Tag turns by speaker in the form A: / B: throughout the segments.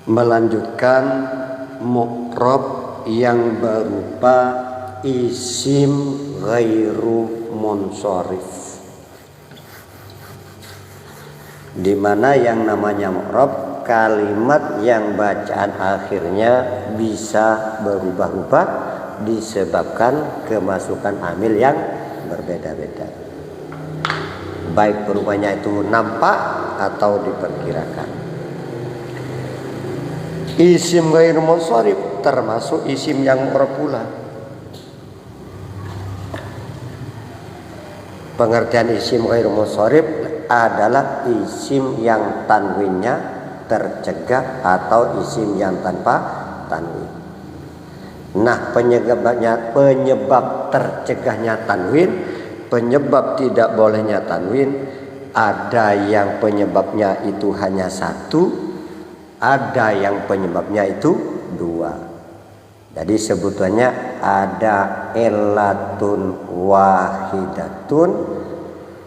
A: melanjutkan mu'rab yang berupa isim ghairu munsharif, di mana yang namanya mu'rab kalimat yang bacaan akhirnya bisa berubah-ubah disebabkan kemasukan amil yang berbeda-beda, baik berubahnya itu nampak atau diperkirakan. Isim ghairu munsharif termasuk isim yang mu'rab pula. Pengertian isim ghairu munsharif adalah isim yang tanwinnya tercegah atau isim yang tanpa tanwin. Nah, penyebab tercegahnya tanwin, penyebab tidak bolehnya tanwin, ada yang penyebabnya itu hanya satu, ada yang penyebabnya itu dua. Jadi sebutannya ada illatun wahidatun,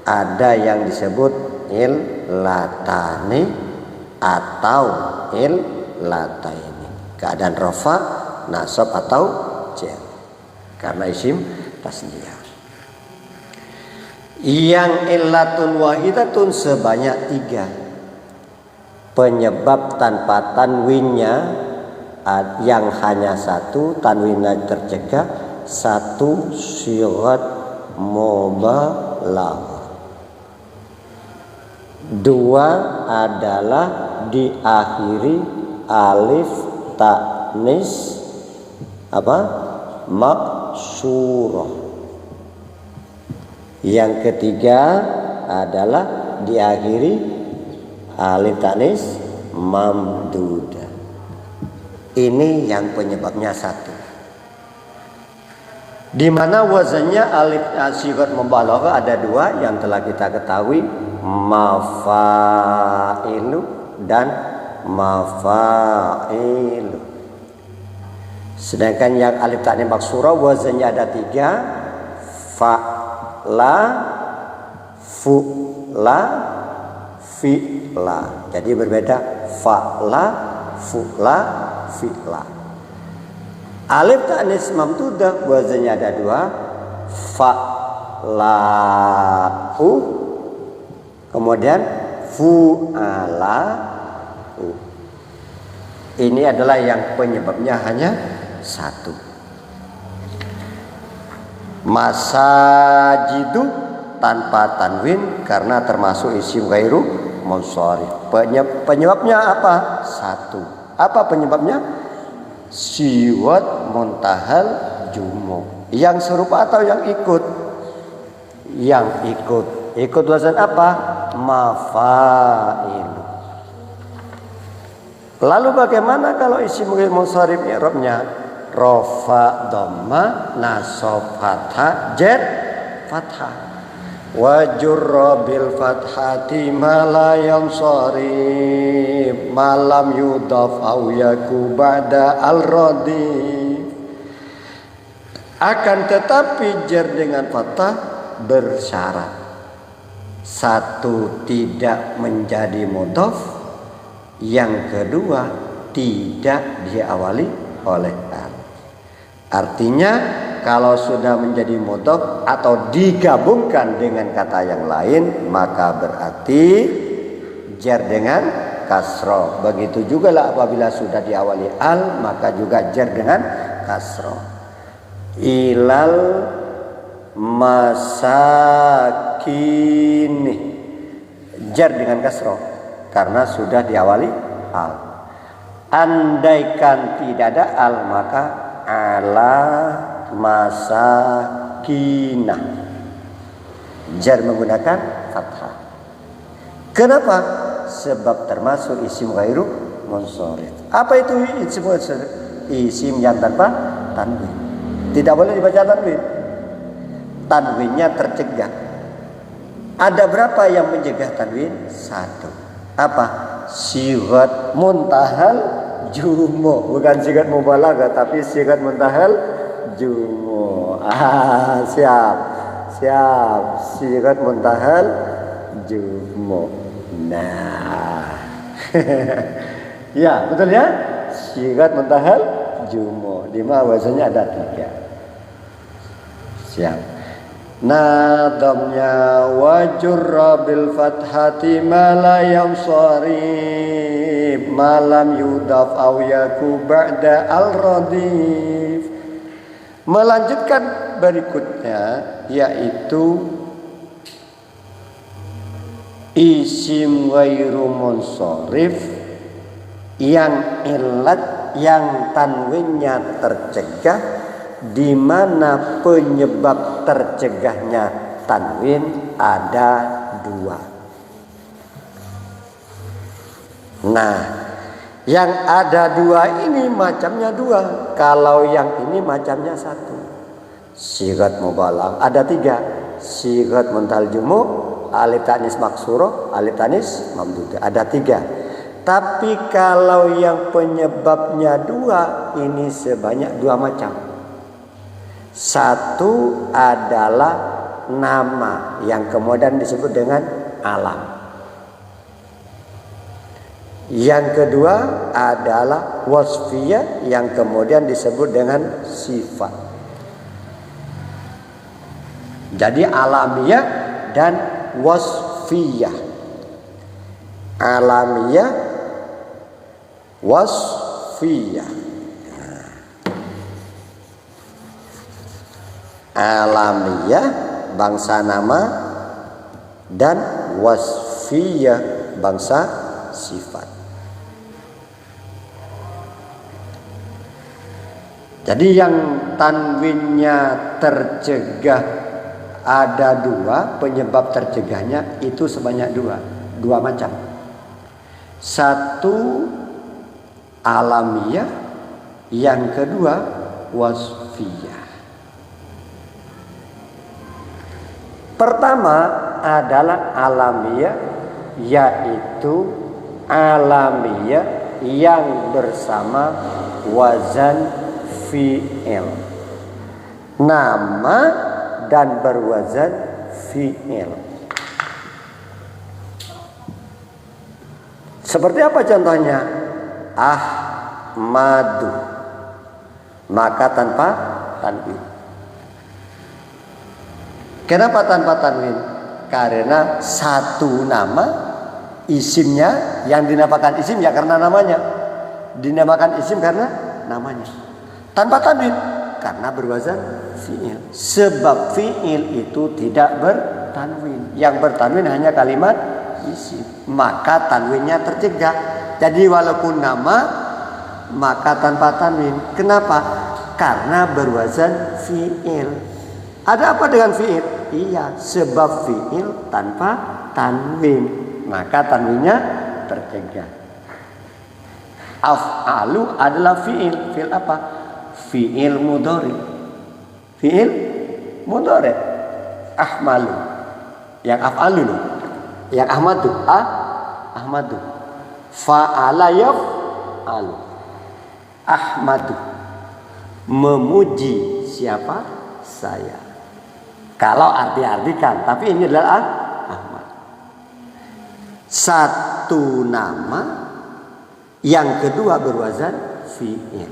A: ada yang disebut illatani atau illataini. Keadaan rafa, nasab atau jar. Karena isim tasniyah. Yang illatun wahidatun sebanyak 3. Penyebab tanpa tanwinnya yang hanya satu, tanwinnya tercegah, satu syigat mubalaghah. 2 adalah diakhiri alif ta'nis maksurah. Yang ketiga adalah diakhiri alif ta'nis mamdudah. Ini yang penyebabnya satu. Di mana wazannya alif syigat mubalaghah ada 2 yang telah kita ketahui, mafailu dan mafailu. Sedangkan yang alif ta'nis maksurah wazannya ada 3, fa'la, fu'la, fi'la. Jadi berbeda, fa'la, fu'la, fi'la. Alif ta'nis mamdudah wazannya ada 2, fa'la'u, kemudian fu'ala'u. Ini adalah yang penyebabnya hanya satu. Masajidu tanpa tanwin karena termasuk isim ghairu munsharif. Penyebabnya apa? Satu. Apa penyebabnya? Siwat muntahal jumu. Yang serupa atau yang ikut? Yang ikut. Ikut wazan apa? Mafail. Lalu bagaimana kalau isim ghairu munsharif i'rabnya? Rafa dhamma nasab fathah jar fathah. Wa jurra bil fathati ma la yansharif ma lam yudaf aw yaku ba'da al-radif. Akan tetapi jar dengan fathah bersyarat. Satu, tidak menjadi mudhaf. Yang kedua, tidak diawali oleh al. Artinya kalau sudah menjadi mudhaf atau digabungkan dengan kata yang lain, maka berarti jar dengan kasroh. Begitu juga lah apabila sudah diawali al, maka juga jar dengan kasroh. Ilal masakin, jar dengan kasroh karena sudah diawali al. Andaikan tidak ada al, maka ala masakinah, jar menggunakan fathah. Kenapa? Sebab termasuk isim ghairu munsharif. Apa itu isim munsharif? Isim yang tanpa tanwin. Tidak boleh dibaca tanwin. Tanwinnya tercegah. Ada berapa yang mencegah tanwin? 1. Apa? Syigat muntahal jumu. Bukan syigat mubalaghah, tapi syigat muntahal jumu. Siap. Syigat muntahal jumu. Nah. Ya, betul ya? Sigat muntahal jumu. Di mana wazannya ada 3. Siap. Nadamnya wajurra bil fathati ma la yansarif malam yudaf aw yaku ba'da al-radif. Melanjutkan berikutnya yaitu isim ghairu munsharif yang ilat yang tanwinnya tercegah, di mana penyebab tercegahnya tanwin ada 2. Nah, yang ada 2 ini macamnya 2. Kalau yang ini macamnya 1. Sigat mubalagh ada 3. Sigat muntal jumu, alif tanis maksurah, alif tanis mamdudah ada 3. Tapi kalau yang penyebabnya 2 ini sebanyak 2 macam. 1 adalah nama yang kemudian disebut dengan alam. Yang kedua adalah wasfiyah yang kemudian disebut dengan sifat. Jadi alamiah dan wasfiyah. Alamiah, wasfiyah. Alamiah bangsa nama dan wasfiyah bangsa sifat. Jadi yang tanwinnya tercegah ada 2, penyebab tercegahnya itu sebanyak 2 macam. 1 alamiah, yang kedua wasfiyah. Pertama adalah alamiah, yaitu alamiah yang bersama wazan fi'il, nama dan berwazan fi'il. Seperti apa contohnya? Ahmadu, maka tanpa tanwin. Kenapa tanpa tanwin? Karena 1 nama isimnya yang dinamakan isim ya karena namanya, dinamakan isim karena namanya. Tanpa tanwin karena berwazan fi'il. Sebab fi'il itu tidak bertanwin. Yang bertanwin hanya kalimat isim, maka tanwinnya tercegah. Jadi walaupun nama maka tanpa tanwin. Kenapa? Karena berwazan fi'il. Ada apa dengan fi'il? Iya, sebab fi'il tanpa tanwin, maka tanwinnya tercegah. Af'alu adalah fi'il. Fi'il apa? Fi'il mudhari. Fi'il mudhari. Ahmalu. Yang af'alu loh. Yang ahmadu. Ahmadu. Fa'ala yaf'alu. Ahmadu. Memuji siapa? Saya. Kalau arti-artikan, tapi ini adalah Ahmad. 1 nama, yang kedua berwazan fi'il.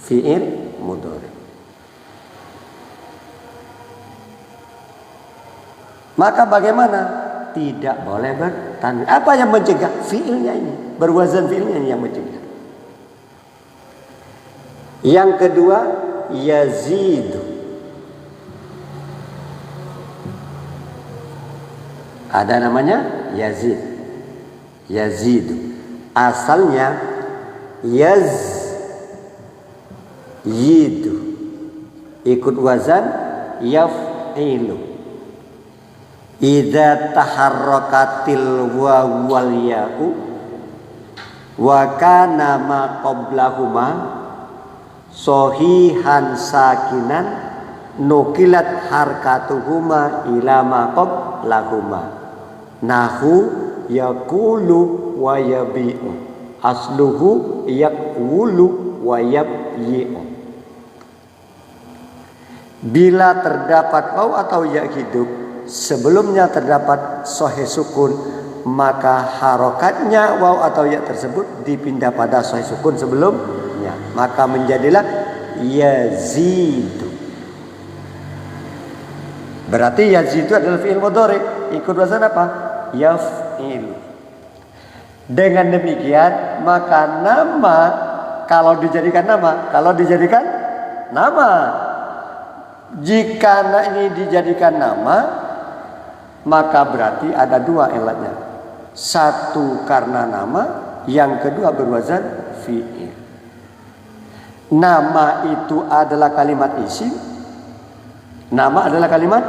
A: Fi'il mudhari. Maka bagaimana? Tidak boleh bertanwin. Apa yang mencegah? Fi'ilnya ini, berwazan fi'ilnya yang mencegah. Yang kedua yazidu. Ada namanya yazid. Yazidu. Asalnya yidu. Ikut wazan yaf'ilu. Idza taharrakatil wawu wal ya'u wa kana ma qablahuma sahihan sakinan nukilat harkatuhuma ila ma qablahuma nahu yaqulu wa yabi'u asluhu yaqulu wa yabyi'u. Bila terdapat waw atau ya hidup sebelumnya terdapat sahih sukun maka harokatnya waw atau ya tersebut dipindah pada sahih sukun sebelumnya, maka menjadilah yazidu. Berarti yazidu adalah fi'il mudhari, ikut wazan apa? Yaf'il. Dengan demikian maka nama kalau dijadikan nama, jika ini dijadikan nama, maka berarti ada dua ilatnya. Satu karena nama, yang kedua berwazan fi'il. Nama itu adalah kalimat isim. Nama adalah kalimat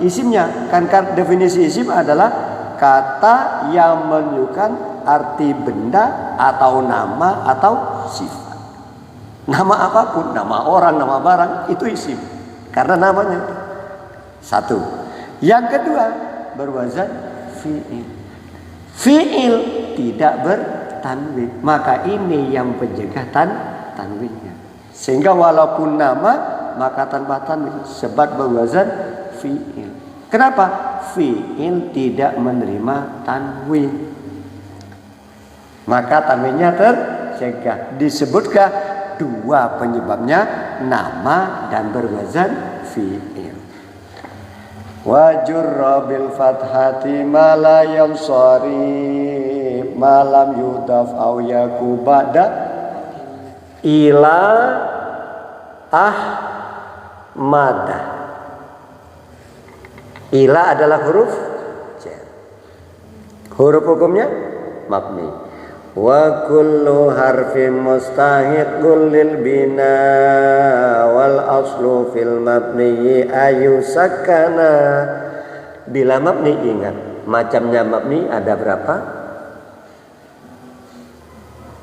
A: isimnya. Kan definisi isim adalah kata yang menunjukkan arti benda atau nama atau sifat. Nama apapun, nama orang, nama barang, itu isim. Karena namanya. Satu. Yang kedua berwazan fi'il. Fi'il tidak bertanwin, maka ini yang pencegah tanwinnya. Sehingga walaupun nama maka tanpa tanwin, sebab berwazan fi'il. Kenapa? Fi'il tidak menerima tanwin, maka tanwinnya tercegah. Disebutkan dua penyebabnya, nama dan berwazan fi'il. Wajurra bil fathati ma la yansari malam yudaf au yaku ba'da ila ahmada. Ila adalah huruf jar. Huruf hukumnya mabni. Wa kullu harfin mustahiqul lil bina wal aslu fil mabni ayu sakana. Bila mabni, ingat macamnya mabni ada berapa?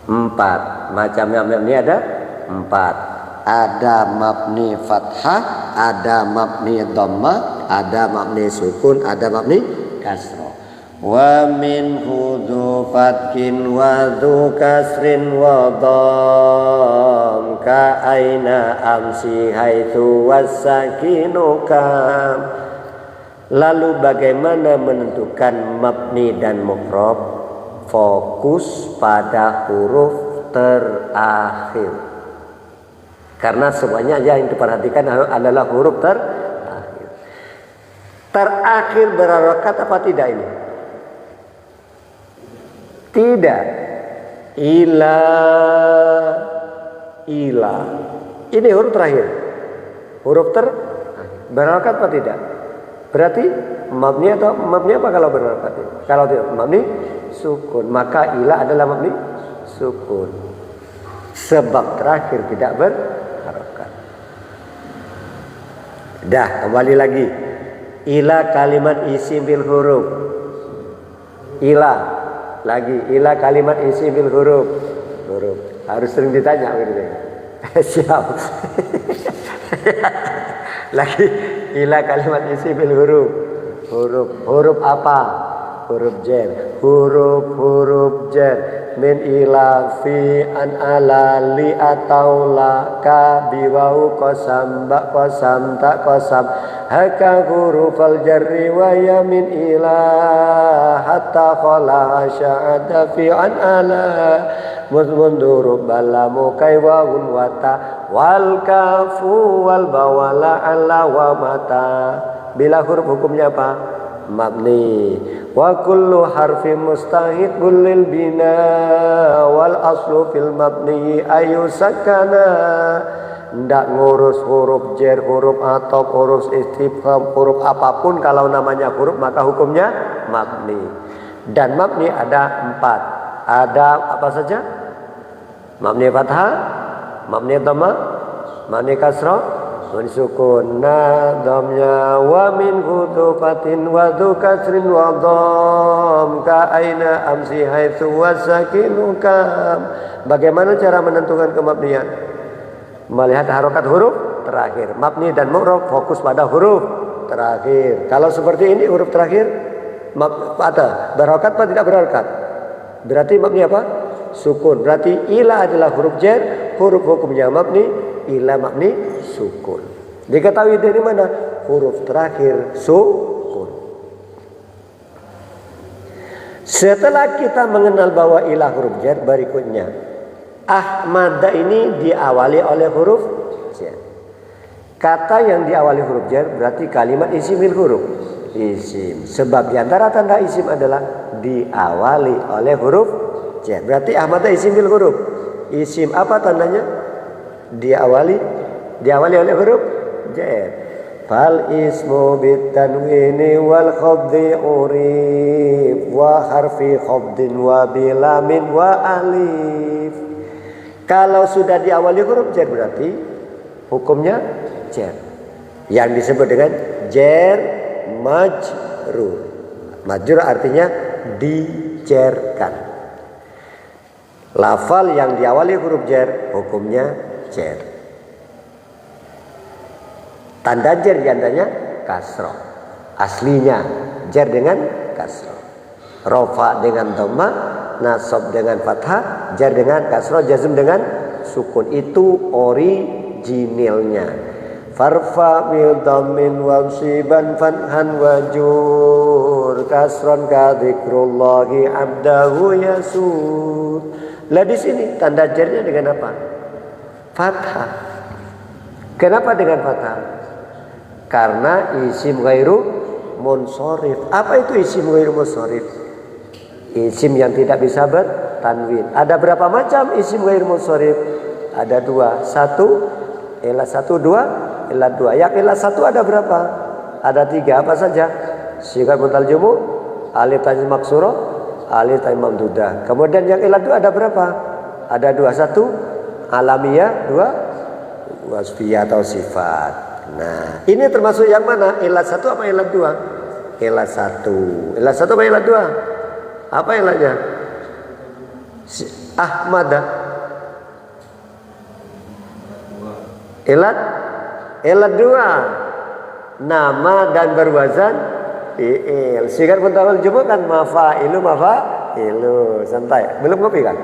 A: 4. Macamnya mabni ada 4. Ada mabni fathah, ada mabni dhammah, ada mabni sukun, ada mabni kasrah. Wa min hudhu fatkin wa dhu kasrin wa dham ka aina amsi haitsu wasakinu kam. Lalu bagaimana menentukan mabni dan mu'rab? Fokus pada huruf terakhir, karena semuanya yang diperhatikan adalah huruf terakhir. Terakhir berharokat apa tidak ini? Tidak. Ila. Ini huruf terakhir. Huruf terakhir. Berharokat apa tidak? Berarti mabni atau mabni apa kalau berharokat? Kalau tidak mabni sukun, maka ila adalah mabni sukun. Sebab terakhir tidak berharokat. Dah, kembali lagi. Ila kalimat isim bil huruf. Ila kalimat isim bil huruf. Harus sering ditanya begitu. Siap. Lagi ila kalimat isim bil huruf. Huruf apa? Huruf jar. Huruf jar. Min ila fi an ala li atau la ka biwau qasam ba qasam ta qasam haka huruf al jarri wa ya min ila hatta khala sya'ada fi an ala mundurub balamu kaywawun wata wal kafu wal bawala ala wa mata. Bila huruf hukumnya apa? Mabni. Wa kullu harfin mustahiqul lil bina wal aslu fil mabni ayu sakana. Ndak ngurus huruf jar, huruf atop, huruf istifham, huruf apapun, kalau namanya huruf maka hukumnya mabni. Dan mabni ada 4. Ada apa saja? Mabni fathah, mabni dhammah, mabni kasrah, mabni sukun. Dhamnya wa min hudufatin wa dhu kasrin wa dham ka aina amsi haitsu wasakinu kam. Bagaimana cara menentukan kemabnian? Melihat harokat huruf terakhir. Mabni dan mu'rab fokus pada huruf terakhir. Kalau seperti ini huruf terakhir berharokat apa tidak berharokat? Berarti mabni apa? Sukun. Berarti ila adalah huruf jar, huruf hukumnya mabni, ila mabni sukun. Diketahui dari mana? Huruf terakhir sukun. Setelah kita mengenal bahwa ilah huruf jar, berikutnya ahmada ini diawali oleh huruf jar. Kata yang diawali huruf jar berarti kalimat isimil huruf. Isim. Sebab diantara tanda isim adalah diawali oleh huruf jar. Berarti ahmada isimil huruf. Isim apa tandanya? Diawali oleh huruf jar. Fal ismu bitanwini wal khafdi urif wa harfi khafdin wa bilamin wa alif. Kalau sudah diawali huruf jar berarti hukumnya jar. Yang disebut dengan jar majrur. Majrur artinya dijarkan. Lafal yang diawali huruf jar hukumnya jar. Tanda jar diantaranya kasroh. Aslinya jar dengan kasroh. Rofa dengan dhamma, nasab dengan fathah, jar dengan kasroh, jazm dengan sukun. Itu originalnya. Farfa bil dhammin wamsiban fanhan wajur kasron ka dzikrullahi abdahu yasur. Lah di sini tanda jarnya dengan apa? Fathah. Kenapa dengan fathah? Karena isim ghairu munsharif. Apa itu isim ghairu munsharif? Isim yang tidak bisa bertanwin. Ada berapa macam isim ghairu munsharif? Ada dua. Satu, ilah satu, dua, ilah dua. Yang ilah satu ada berapa? Ada tiga. Apa saja? Sigat muntal jumu, alif tanwin maksurah, alif tanwin mamdudah. Kemudian yang ilah dua ada berapa? Ada dua. Satu, alamiah. Dua, wasfiyah atau sifat. Nah, ini termasuk yang mana? Ilat satu apa ilat dua? Ilat satu. Ilat satu apa ilat dua? Apa ilatnya? Ahmada. Ilat dua. Nama dan berwazan fi'il. Sigar pun tawal jumlah kan mafa'ilu. Santai. Belum ngopi kan?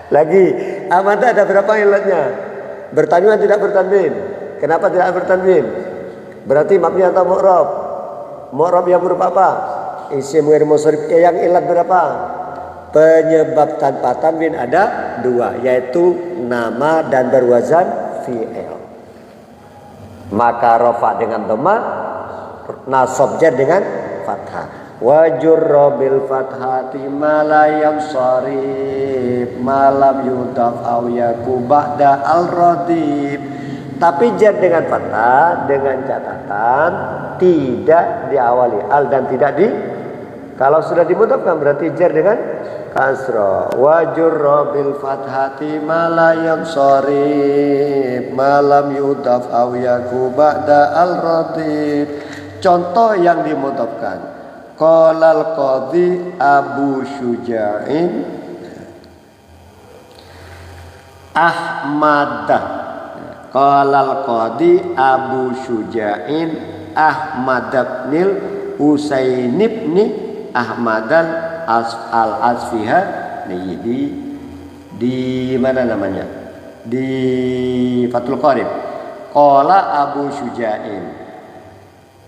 A: Lagi. Ahmada ada berapa ilatnya? Bertanwin tidak bertanwin. Kenapa tidak bertanwin? Berarti mabni atau mu'rab? Mu'rab yang berupa apa? Isim ghairu munsharif yang ilat berapa? Penyebab tanpa tanwin ada dua, yaitu nama dan berwazan fi'il. Maka rafa dengan dhamma, nasab jar dengan fathah. Wajur bil fathati ma la yansharif ma lam yudaf aw yaku ba'da al radif. Tapi jar dengan fathah dengan catatan tidak diawali al dan tidak di. Kalau sudah dimudafkan berarti jar dengan kasra. Wajur bil fathati ma la yansharif ma lam yudaf aw yaku ba'da al radif. Contoh yang dimudafkan. Qalal qadhi Abu Syuja'in Ahmadah. Qalal qadhi Abu Syuja'in Ahmad ibnil Husain ibn Ahmad al-Asfihani. Di mana namanya? Di Fathul Qarib. Qala Abu Syuja'in.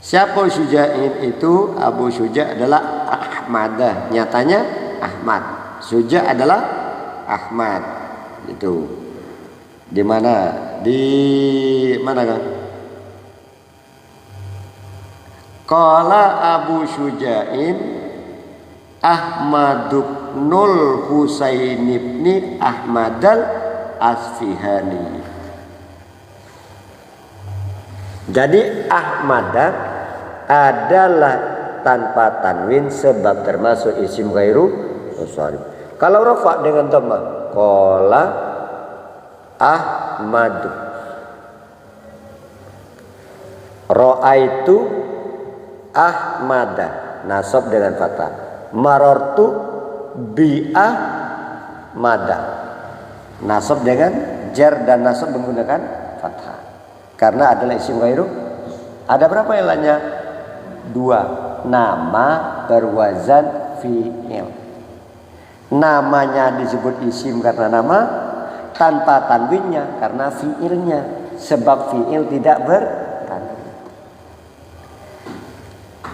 A: Siapa Syuja'in itu? Abu Syuja' adalah Ahmadah. Nyatanya Ahmad. Syuja' adalah Ahmad. Itu. Di mana? Di mana kan? Qala Abu Syuja'in Ahmadubnul Husain ibn Ahmadal Asfihani. Jadi Ahmadah adalah tanpa tanwin sebab termasuk isim ghairu munsharif. Kalau rafa dengan dhamma, qala Ahmadu. Ra'aitu Ahmada, nasab dengan fathah. Marartu bi Ahmada, nasab dengan jar dan nasab menggunakan fathah. Karena adalah isim ghairu. Ada berapa ilannya? Dua. Nama berwazan fi'il. Namanya disebut isim karena nama, tanpa tanwinnya karena fi'ilnya. Sebab fi'il tidak bertanwin.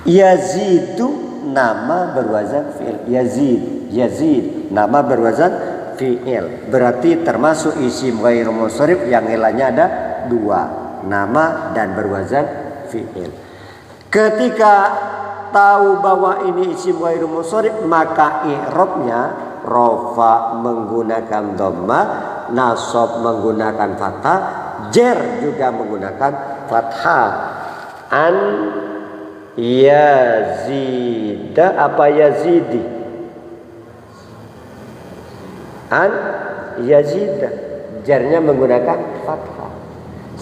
A: Yazidu nama berwazan fi'il. Yazid nama berwazan fi'il. Berarti termasuk isim ghairu munsharif yang ilahnya ada dua, nama dan berwazan fi'il. Ketika tahu bahwa ini isim ghairu munsharif, maka i'rabnya rafa menggunakan dhamma, nasab menggunakan fathah, jar juga menggunakan fathah. An yazida apa yazidi? An yazida, jarnya menggunakan fathah.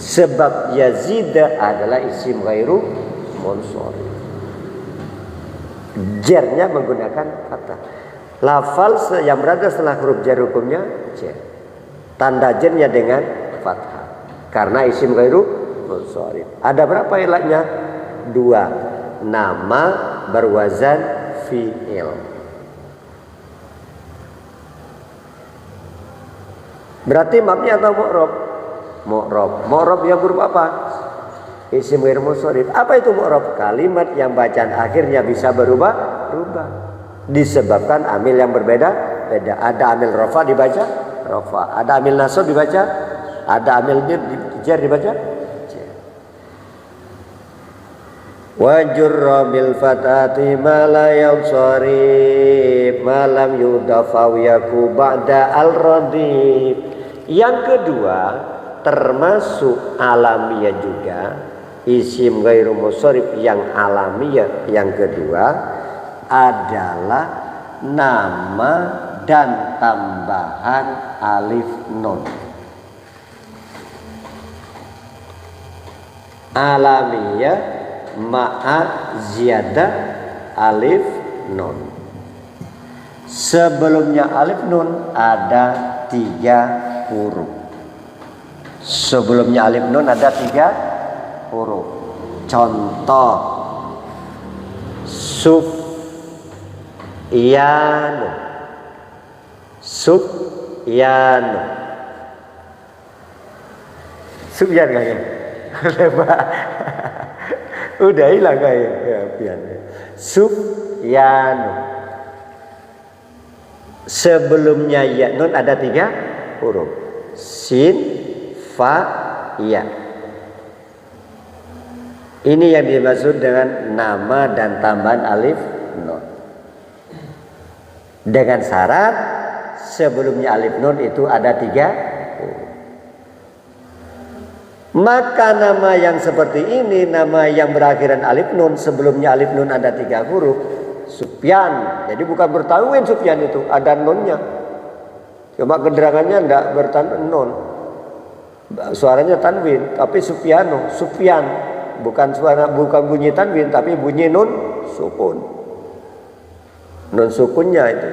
A: Sebab yazida adalah isim ghairu munsharif. Jarnya menggunakan fathah. Lafal yang berada setelah huruf jar hukumnya jar. Tanda jarnya dengan fathah. Karena isim ghairu munsharif. Ada berapa ilatnya? Dua. Nama berwazan fi'il. Berarti mabni atau mu'rab? Mu'rab. Mu'rab yang huruf apa? Isim ghairu munsharif. Apa itu mu'rab? Kalimat yang bacaan akhirnya bisa berubah. Disebabkan amil yang berbeda. Ada amil rafa dibaca rafa, ada amil nasab dibaca, ada amil jar dibaca jar. Wa jurra bil fatati ma la yansharif ma lam yudafa yaku ba'da al radif. Yang kedua termasuk alamiah juga, isim ghairu munsharif yang alamiah yang kedua adalah nama dan tambahan alif nun. Alamiah ma'a ziyadah alif nun. Sebelumnya alif nun ada 3 huruf. Sebelumnya alif nun ada 3 huruf. Contoh Sufyanu. Sufyan kayaknya. Udah hilang kayaknya. Sufyanu. Sebelumnya ya nun ada 3 huruf. Sin, fa, ya. Ini yang dimaksud dengan nama dan tambahan alif nun. Dengan syarat sebelumnya alif nun itu ada 3 huruf. Maka nama yang seperti ini, nama yang berakhiran alif nun, sebelumnya alif nun ada 3 huruf, Sufyan. Jadi bukan bertanwin Sufyan itu, ada nunnya. Cuma keterangannya enggak bertanwin nun. Suaranya tanwin, tapi Sufyanu, Sufyan. Bukan bunyi tanwin, tapi bunyi nun sukun. Nun sukunnya itu.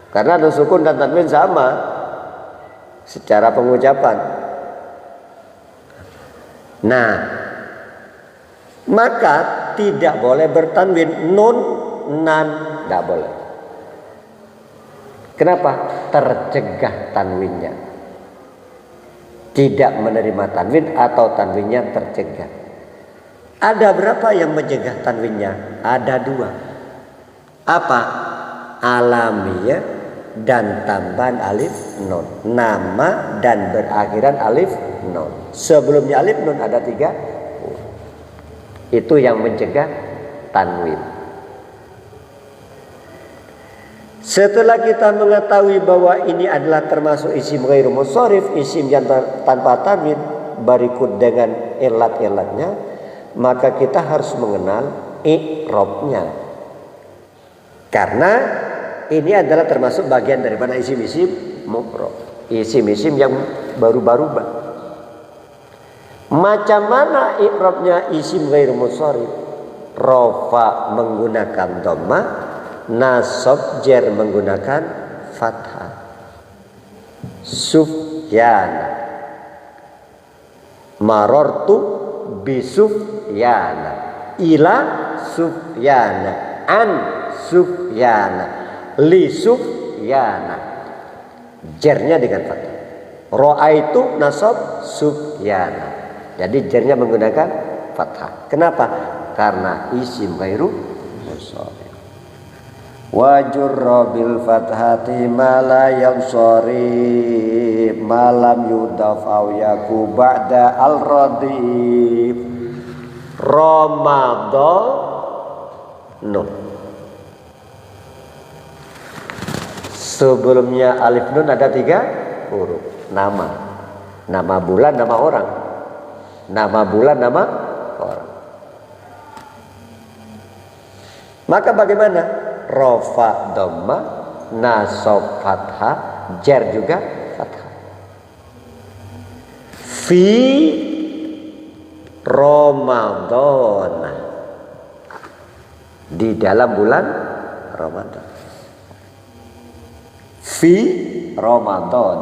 A: Karena nun sukun dan tanwin sama secara pengucapan. Nah, maka tidak boleh bertanwin nun, nan, tidak boleh. Kenapa? Tercegah tanwinnya. Tidak menerima tanwin atau tanwinnya tercegah. Ada berapa yang mencegah tanwinnya? Ada 2. Apa? Alamiah dan tambahan alif nun. Nama dan berakhiran alif nun. Sebelumnya alif nun ada 3 huruf. Itu yang mencegah tanwin. Setelah kita mengetahui bahwa ini adalah termasuk isim ghairu munsharif, isim yang tanpa tanwin, berikut dengan ilat-ilatnya, maka kita harus mengenal i'rabnya. Karena ini adalah termasuk bagian daripada isim-isim mufrad, isim-isim yang berubah-ubah. Macam mana i'rabnya isim ghairu munsharif? Rafa menggunakan dhamma, nasab jar menggunakan fathah. Sufyana, marartu bisufyana, ila sufyana, an Sufyana, li Sufyana, jarnya dengan fathah. Ra'aitu nasab Sufyana. Jadi jarnya menggunakan fathah. Kenapa? Karena isim ghairu munsharif. Wa jurra bil fathati ma la yansari malam yudaf aw yaku ba'da al radif. Ramadan no. Sebelumnya alif nun ada 3 huruf. Nama bulan, nama orang. Nama bulan, nama orang. Maka bagaimana? Rofa dhamma, nasab fathah, jar juga fathah. Fi Ramadan, di dalam bulan Ramadan. Fi Ramadan,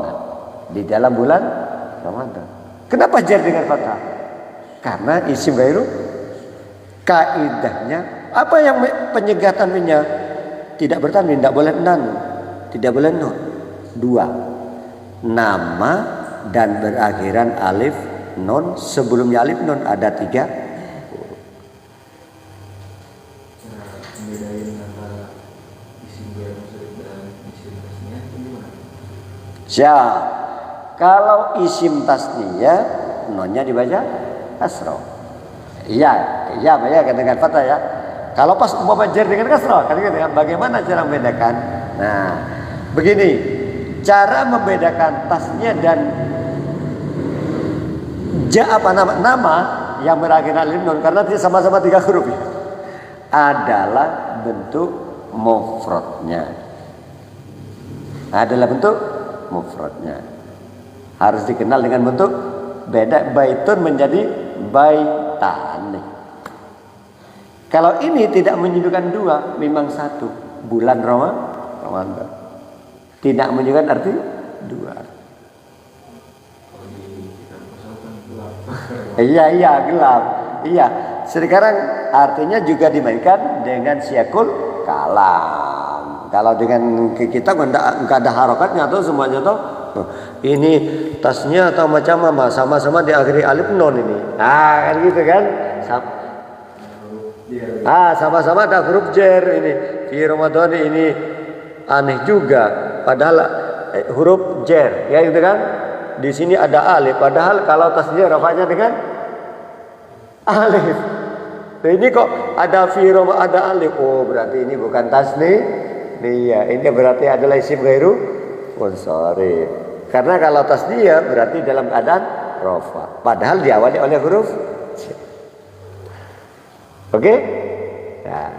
A: di dalam bulan Ramadan. Kenapa jar dengan fathah? Karena isim ghairu kaidahnya apa yang penyegatannya? Tidak bertanwin, tidak boleh nan, tidak boleh nun. 2. Nama dan berakhiran alif nun, sebelumnya alif nun ada 3. Siap. Kalau isim tasniyah nunnya dibaca kasroh. Iya dengan fathah ya. Kalau pas umpama jar dengan kasroh, kan gitu ya. Bagaimana cara membedakan? Nah, begini cara membedakan tasnya dan nama yang berakhir alif nun, karena sama-sama 3 huruf ya, adalah bentuk mufradnya. Harus dikenal dengan bentuk beda. Baitun menjadi baitan. Kalau ini tidak menunjukkan 2, memang 1. Bulan Ramadan. Tidak menunjukkan arti 2. Iya, gelap. Iya. Sekarang artinya juga dimainkan dengan siakul kalam. Kalau dengan kita enggak ada harokatnya tuh semuanya tuh. Ini tasnya atau macam apa? Sama-sama diakhiri alif nun ini. Kan gitu kan? Sama-sama ada huruf jar ini. Fi Ramadan ini aneh juga. Padahal huruf jar, ya gitu kan? Di sini ada alif. Padahal kalau tasnya rafanya dengan alif. Nah, ini kok ada fi Ramadan ada alif. Oh, berarti ini bukan tasni. Iya, ini berarti adalah isim ghairu munsharif. Karena kalau tasniyah berarti dalam keadaan rafa. Padahal diawali oleh huruf j. Oke? Nah,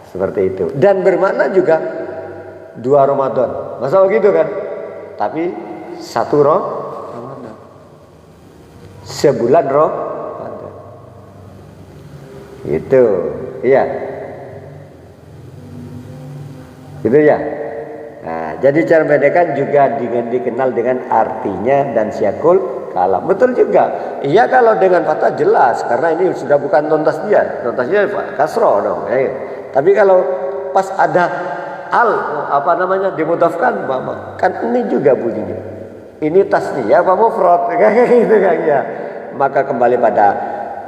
A: seperti itu. Dan bermakna juga 2 Ramadan. Masa begitu kan? Tapi 1 Ramadan. Sebulan Ramadan. Itu. Iya. Gitu ya. Nah, jadi cara membedakan juga dikenal dengan artinya dan siakul kalam. Betul juga. Iya, kalau dengan fathah jelas karena ini sudah bukan non tasdiyah. Non tasdiyah kasroh dong. Tapi kalau pas ada dimudhafkan, kan ini juga bunyinya. Ini tasdiyah apa mufrad? Kayak gitu kan ya. Maka kembali pada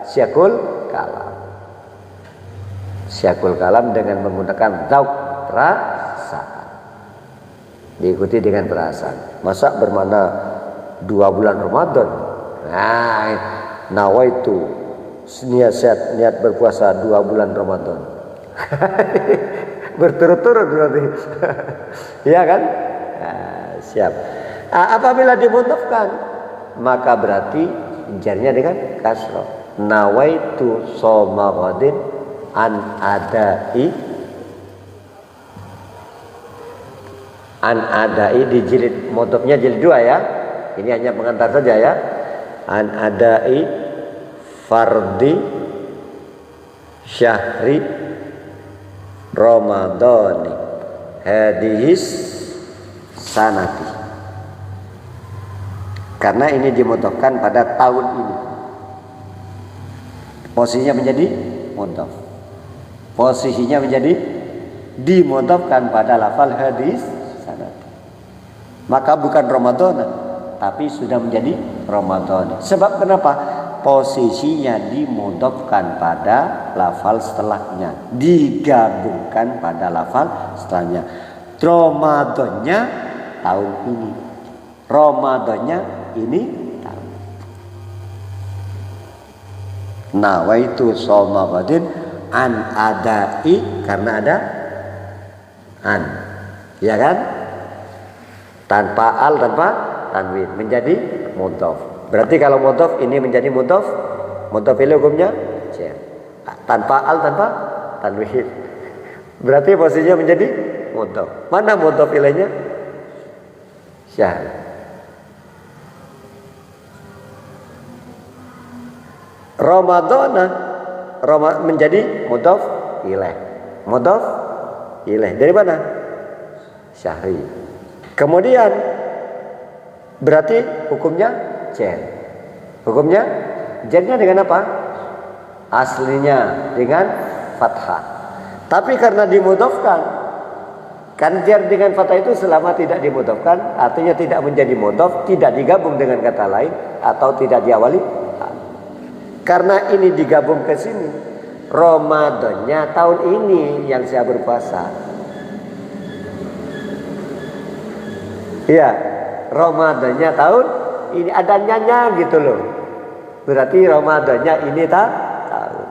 A: siakul kalam. Siakul kalam dengan menggunakan dzauq, perasaan. Diikuti dengan perasaan. Masa bermana 2 bulan Ramadan. Nah, nawaitu niat berpuasa 2 bulan Ramadan. Berturut-turut berarti. Iya kan? Nah, siap. Apabila dimudhafkan, maka berarti jarnya dengan kasroh. Nawaitu shoma ghadin an adai di jilid mudhafnya jilid 2 ya. Ini hanya pengantar saja ya. An adai fardi syahri Ramadhani hadihis sanati. Karena ini dimudhafkan pada tahun ini. Posisinya menjadi mudhaf. Posisinya menjadi dimudhafkan pada lafal hadis sanati. Maka bukan Ramadan, tapi sudah menjadi Ramadan. Sebab kenapa? posisinya dimudhofkan pada lafal setelahnya, digabungkan pada lafal setelahnya. Ramadannya tahun ini, Ramadannya ini tahun. Nawaitu shoma ghadin an adai, karena ada an, ya kan? Tanpa al, tanpa tanwin, menjadi mudhof. Berarti kalau mudhof ini menjadi mudhof, mudhof ini hukumnya jar. Tanpa al, tanpa tanwin. Berarti posisinya menjadi mudhof. Mana mudhof ilainya? Syahri. Ramadana menjadi mudhof ilaih. Mudhof ilaih dari mana? Syahri. Kemudian berarti hukumnya jar. Hukumnya jarnya dengan apa? Aslinya dengan fathah. Tapi karena dimudhofkan, kan jar dengan fathah itu selama tidak dimudhofkan, artinya tidak menjadi mudhof, tidak digabung dengan kata lain, atau tidak diawali. Karena ini digabung ke sini, Ramadannya tahun ini yang saya berpuasa. Iya, Ramadannya tahun ini, ada nyanya gitu loh. Berarti Ramadannya ini tahun.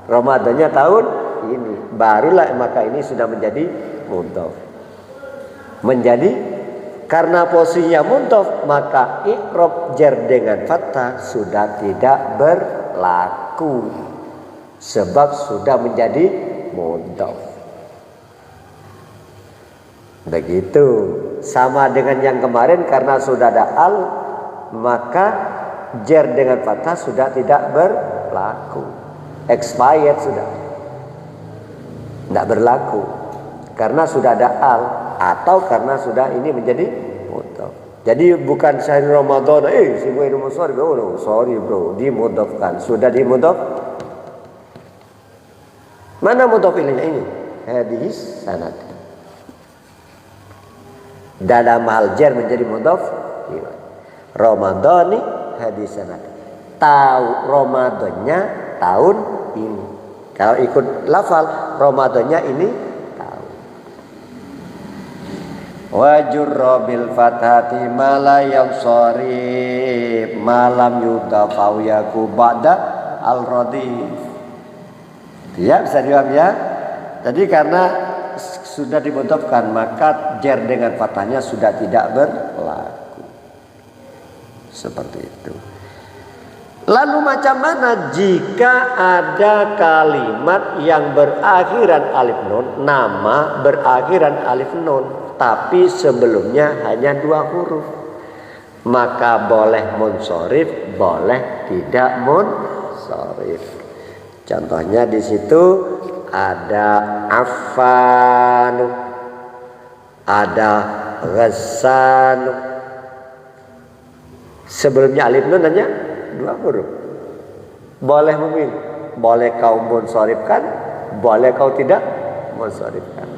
A: Ramadannya tahun ini. Barulah maka ini sudah menjadi mudhof. Menjadi, karena posisinya mudhof, maka i'rab jar dengan fathah sudah tidak berlaku. Sebab sudah menjadi mudhof. Begitu. Sama dengan yang kemarin, karena sudah ada al, maka jar dengan fathah sudah tidak berlaku, expired, sudah tidak berlaku karena sudah ada al, atau karena sudah ini menjadi mudhof. Jadi bukan syahr Ramadan, semua ini musharif, oh sorry bro, dimudhofkan, sudah dimudhof. Mana mudhof ilainya ini? Hadis sanad. Dalam hal jar menjadi mudhof Ramadhani hadis sanad. Tahu Ramadannya tahun ini. Kalau ikut lafal Ramadannya ini tahun. Wajurra bil fathati malayam sharif malam yudafau yaku ba'da al radif. Ya, bisa dijawab ya. Jadi karena sudah dimudhofkan, maka jar dengan fathahnya sudah tidak berlaku. Seperti itu. Lalu macam mana jika ada kalimat yang berakhiran alif nun, nama berakhiran alif nun, tapi sebelumnya hanya 2 huruf? Maka boleh munsharif, boleh tidak munsharif. Contohnya di situ ada afanu, ada ghassanu. Sebelumnya alif nun hanya 2 huruf. Boleh memilih, boleh kau munsharifkan, boleh kau tidak munsharifkan.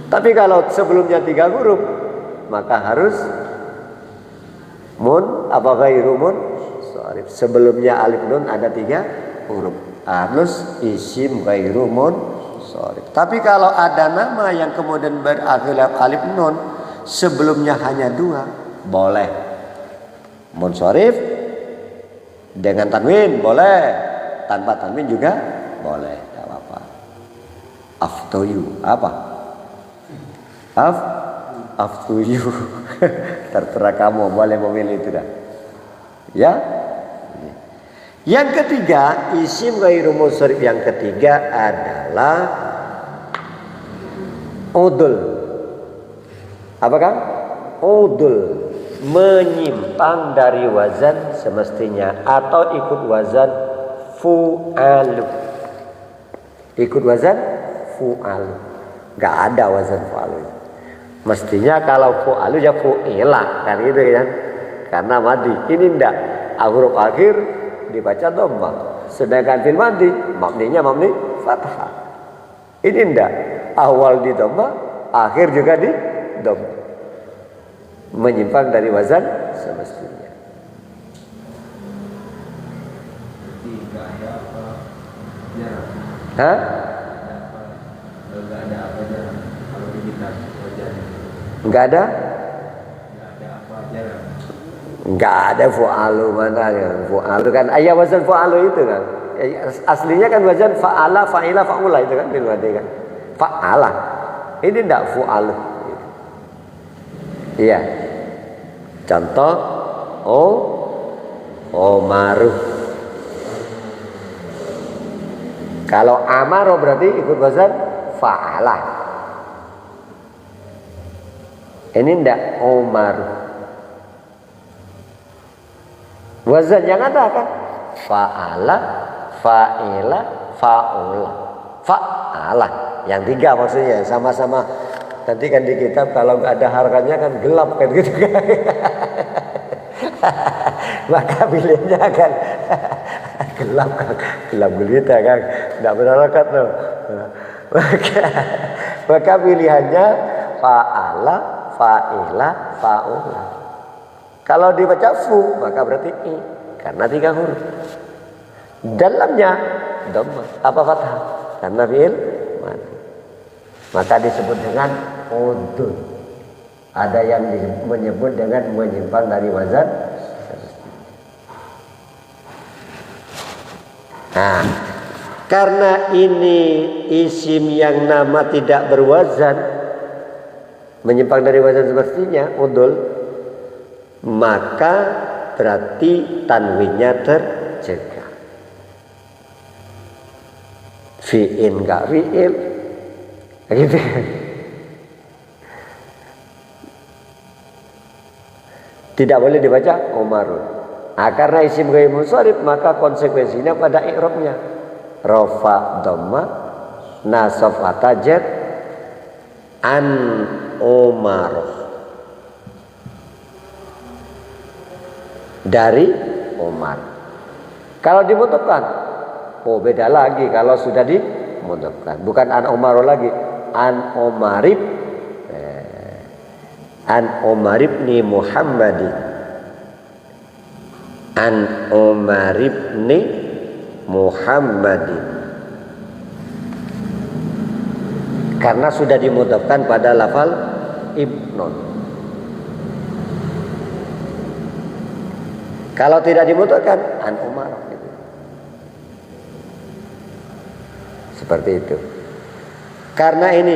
A: Tapi kalau sebelumnya 3 huruf, maka harus apa ghairu munsharif. Sebelumnya alif nun ada 3 huruf, harus isim ghairu munsharif. Tapi kalau ada nama yang kemudian berakhir alif nun, sebelumnya hanya 2, boleh munsharif dengan tanwin, boleh tanpa tanwin juga boleh, tidak apa-apa. Aftoyu apa? Aftoyu. Terserah kamu, boleh memilih itu dah. Ya. Yang ketiga, isim ghairu munsharif yang ketiga adalah udul. Apa kan? Udul, menyimpang dari wazan semestinya atau ikut wazan fu'alu. Ikut wazan fu'alu. Gak ada wazan fu'alu. Mestinya kalau fu'alu ya fu'ila, kan gitu kan? Karena madi. Ini ndak. Huruf akhir dibaca dhamma. Sedangkan fil madi mabninya mabni fathah. Ini ndak. Awal di dhamma, akhir juga di dhamma. Menyimpang dari wazan semestinya.
B: nggak ada apa jarang.
A: Hah?
B: Nggak ada apa jarang kalau di kita wajarnya.
A: Nggak ada?
B: Nggak ada apa jarang.
A: Nggak ada fu'alu, mana ya? Fu'alu kan ayat wazan fu'alu itu kan. Aslinya kan wazan fa'ala, fa'ila, fa'ula itu kan bil madi kan. Fa'ala. Ini enggak fu'alu. Iya. Contoh Omaru. Kalau amaro berarti ikut wazan fa'ala. Ini enggak Omaru. Wazan yang ada kan fa'ala, fa'ila, fa'ula, fa'ala. Yang tiga maksudnya sama-sama. Nanti kan di kitab kalau nggak ada harakatnya kan gelap kan gitu kan. Maka pilihnya kan gelap kan, gelap gulita kan, nggak berharakat loh. Maka pilihannya fa'ala, fa'ila, fa'ula. Kalau dibaca fu maka berarti i karena 3 huruf. Dalamnya dhamma apa fathah karena fi'il madi. Maka disebut dengan udud. Ada yang menyebut dengan menyimpang dari wazan. Nah, karena ini isim yang nama tidak berwazan, menyimpang dari wazan semestinya udul, maka berarti tanwinnya terjaga. Fi'il enggak fi'il gitu. Tidak boleh dibaca Omarun. Karena isim ghair munsharif maka konsekuensinya pada i'rabnya rafa dhamma nasab atajar an Omar dari Omar. Kalau dimudhafkan, beda lagi kalau sudah dimudhafkan. Bukan an Omar lagi, an Omarib, an Omaribni Muhammadin, an Omaribni Muhammadin. Karena sudah dimudhafkan pada lafal ibnon. Kalau tidak dimudhafkan an Umar gitu. Seperti itu. Karena ini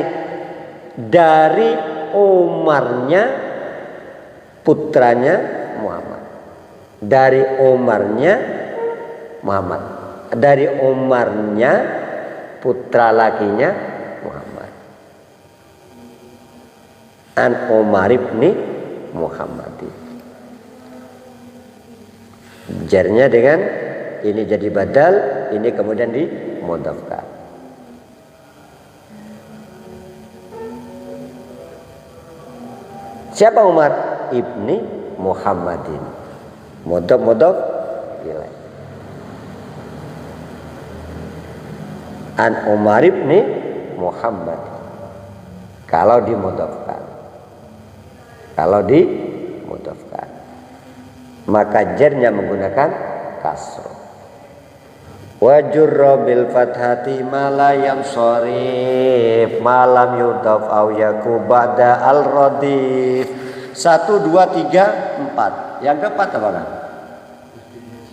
A: dari Umarnya putranya Muhammad. Dari Umarnya Muhammad. Dari Umarnya putra lakinya Muhammad. An Umar ibni Muhammadin. Jarnya dengan ini jadi badal, ini kemudian dimudhafkan. Siapa Umar? Ibni Muhammadin. Mudhaf ilaih. An Umar ibni Muhammad. Kalau dimudhafkan. Kalau dimudhafkan, maka jarnya menggunakan kasroh. Wajurra bil fathati mala yang sharif malam yudhaf au yaku ba'da al radif. 1 2 3 4. Yang keempat apa kan?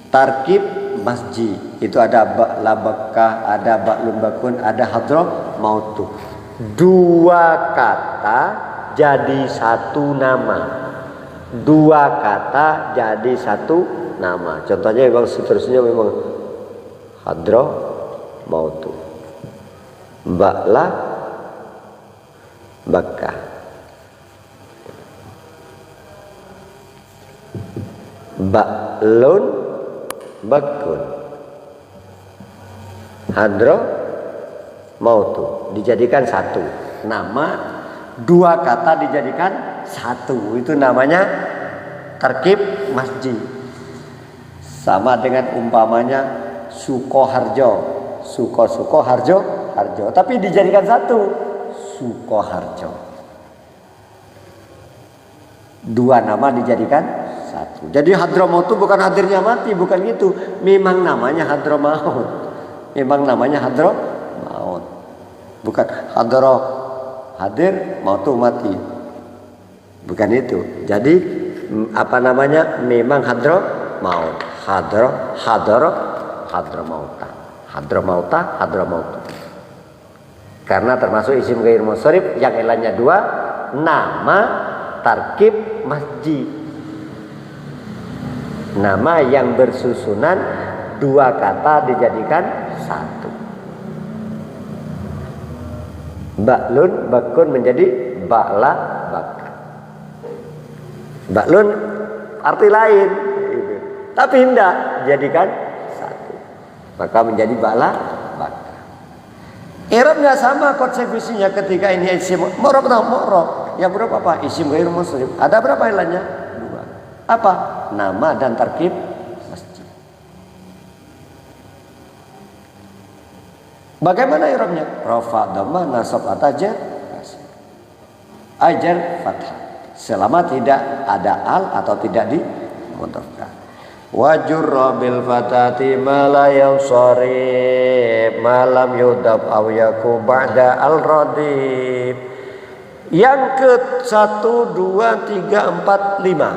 A: Tarkib masjid. Itu ada ba labakah, ada ba'lun bakun, ada hadroh mautu. 2 kata jadi 1 nama. 2 kata jadi 1 nama. Contohnya memang seterusnya memang hadroh mautu, ba'la bakah, ba'lun bakun, hadroh mautu dijadikan 1 nama. 2 kata dijadikan 1, itu namanya tarkib masjid. Sama dengan umpamanya Sukoharjo, Suko Harjo, Harjo, tapi dijadikan 1 Sukoharjo. 2 nama dijadikan 1. Jadi Hadramaut itu bukan hadirnya mati, bukan gitu. Memang namanya Hadramaut. Memang namanya Hadramaut. Bukan hadir, mautu mati. Bukan itu. Jadi apa namanya? Memang Hadramaut. Hadramaut. Karena termasuk isim ghair munsharif yang ilahnya 2, nama tarkib masjid. Nama yang bersusunan 2 kata dijadikan 1. Ba'lun, bakun menjadi ba'la, baka. Ba'lun arti lain gitu. Tapi hendak jadikan 1, maka menjadi ba'la, baka. I'rabnya sama konsekuensinya ketika ini isim mu'rab atau mu'rab. Yang berapa apa? Isim ghair munsharif. Ada berapa ilahnya? 2. Apa? Nama dan tarkib masjid. Bagaimana i'rabnya? Rafa, dhamma, nasab, ataja, ajar, fathah. Selama tidak ada al atau tidak dimudhafkan. Wajurra bil fatati ma la yansharif ma lam yudab aw yaku ba'da al radif. Yang ke 1, 2, 3, 4, 5.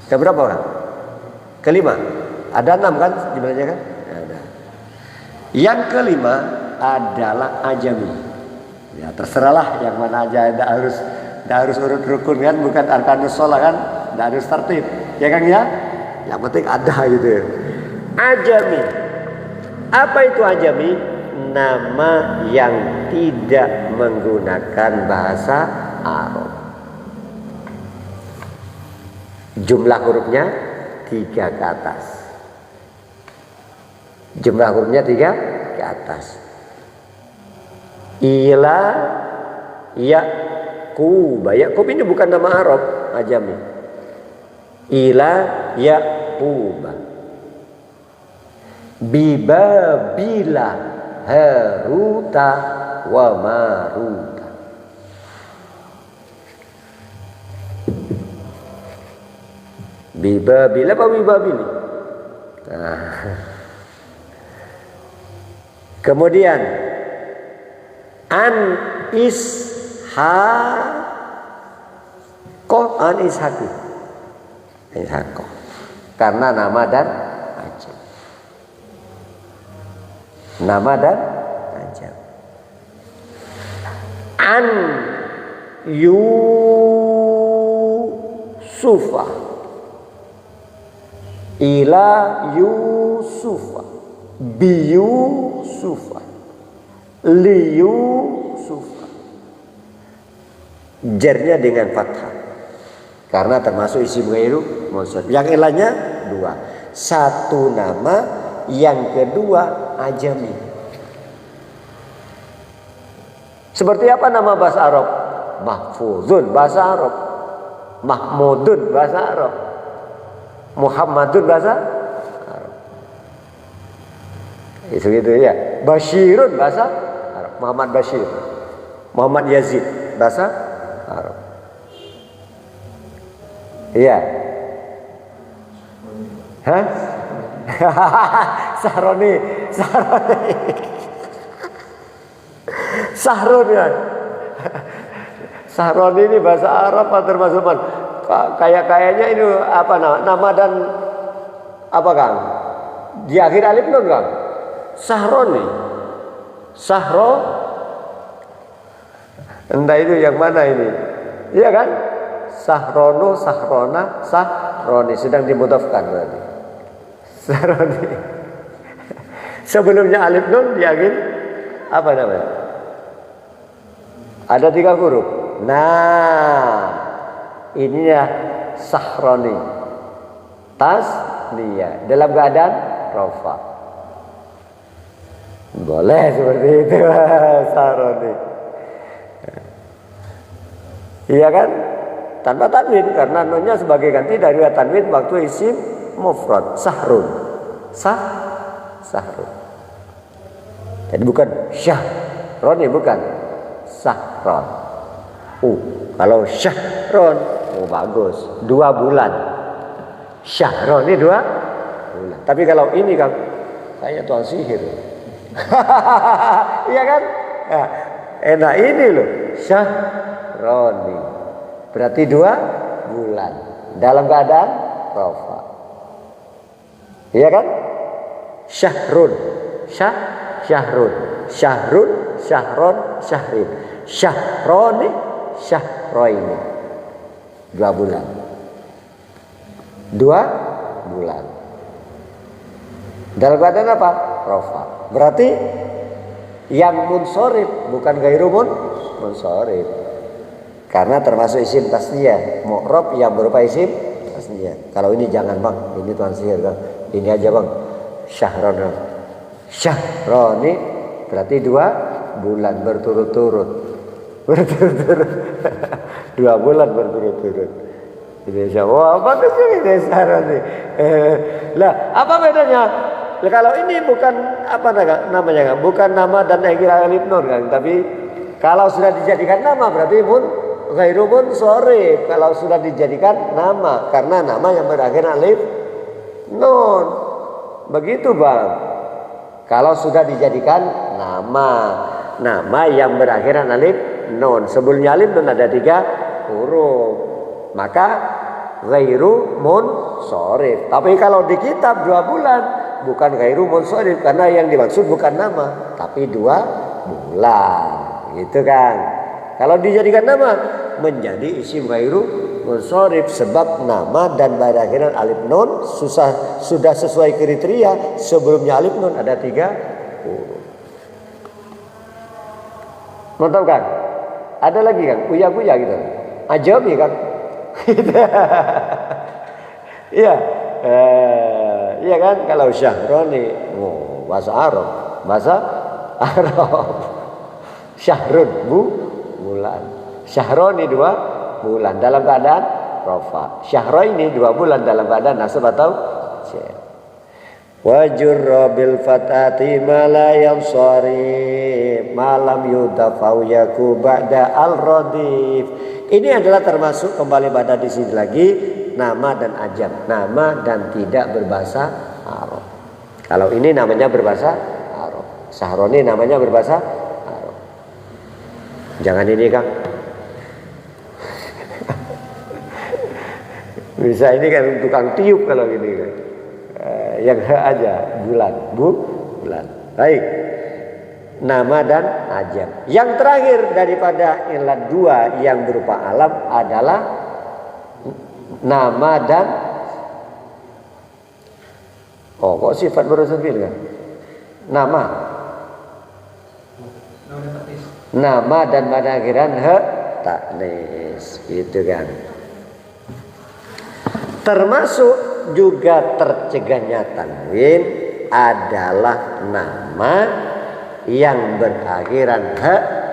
A: Keberapa orang? Kelima. Ada 6 kan sebenarnya kan? Ada. Yang kelima adalah ajami. Ya terserahlah yang mana aja, tidak harus urut rukun kan, bukan arkanus shalah kan, tidak harus tertib. Ya kan ya? Yang penting ada gitu ya. Ajami. Apa itu ajami? Nama yang tidak menggunakan bahasa Arab. Jumlah hurufnya 3 ke atas. Jumlah hurufnya 3 ke atas. Ila Yaqub. Yaqub ini bukan nama Arab, ajami. Ila Yaqub. Bibabila Haruta wa Maruta. Bibabil apa bibabili? Nah. Kemudian an ishaqi. Karena nama dan ajam. Nama dan ajam. An Yusufa ila Yusufa bi Yusufa li Yusufa. Jarnya dengan fathah karena termasuk isim ghairu munsharif. Yang ilahnya 2. 1 nama, yang kedua ajami. Seperti apa nama bahasa Arab? Mahfuzun bahasa Arab, Mahmudun bahasa Arab, Muhammadun bahasa Arab. Itu gitu ya. Bashirun bahasa Arab, Muhammad Bashir, Muhammad Yazid bahasa Arab. Iya. Hah? Sahroni. Sahrun kan. Sahroni ini bahasa Arab atau termasuk kayaknya ini apa nama dan apa Kang? Di akhir alif nun Kang. Sahroni. Sahro. Entah itu yang mana ini. Iya kan? Sahrono, sahrona, sahroni sedang dimudhafkan berarti. Sahroni. Sebelumnya alif nun, di akhir apa namanya? Ada 3 huruf. Nah, ininya sahroni. Tasniyah dalam keadaan rafa. Boleh seperti itu. Sahroni. Iya kan? Tanpa tanwin karena nunnya sebagai ganti dari tanwin waktu isim mufrad. Sahrun. Sahrun. Jadi bukan syahron, bukan sahron. Kalau syahron Oh bagus. 2 bulan. Syahron ini 2 bulan. Tapi kalau ini kan kayaknya tuan sihir. Iya kan? Nah, enak ini loh. Syahroni. Berarti 2 bulan. Dalam keadaan rofa. Iya kan? Syahrun. Syahrun. Syahrun. Syahron. Syahrin. Syahroni. Syahroini. 2 bulan. 2 bulan. Dalam keadaan apa? Rofa. Berarti yang munsorif bukan gairu munsorif. Karena termasuk isim tasniyah. Mu'rab yang berupa isim tasniyah. Kalau ini jangan bang. Ini tuan sihir kan. Ini aja bang. Syahron. Syahroni. Berarti 2 bulan berturut-turut. 2 bulan berturut-turut. Indonesia. Wah, bagus ini Syahron nih. Lah, apa bedanya? Kalau ini bukan apa namanya? Bukan nama dan alif nun kan, tapi kalau sudah dijadikan nama berarti ghairu munsorif. Kalau sudah dijadikan nama karena nama yang berakhir alif nun. Begitu, Bang. Kalau sudah dijadikan nama yang berakhiran alif nun. Sebelumnya alif nun ada 3 huruf. Maka ghairu munsorif. Tapi kalau di kitab 2 bulan bukan ghairu munsorif karena yang dimaksud bukan nama tapi 2 bulan. Gitu kan. Kalau dijadikan nama menjadi isim ghairu munsorif sebab nama dan pada akhiran alif nun sudah sesuai kriteria. Sebelumnya alif nun ada 3 huruf. Mantap kan? Ada lagi kan? Uya-uya gitu. Ajabi kan? Iya. Iya kan? Kalau syahroni bahasa Arab. Syahrun bulan. Syahroni 2 bulan dalam keadaan rofa. Syahroini 2 bulan dalam keadaan nasab atau syar. Wajurra bil fatati ma la yansarif malam yudafau yaku ba'da al-radif. Ini adalah termasuk kembali pada di sini lagi nama dan ajam. Nama dan tidak berbahasa Arab. Kalau ini namanya berbahasa Arab. Sahroni namanya berbahasa Arab. Jangan ini Kang. Bisa ini kan tukang tiup kalau gini kan. Yang aja bulan. Baik. Nama dan ajam. Yang terakhir daripada ilat 2 yang berupa alam adalah nama dan kok sifat berunsur fi'il kan? Nama dan pada akhiran ta'nis gitu kan. Termasuk juga tercegahnya tanwin adalah nama yang berakhiran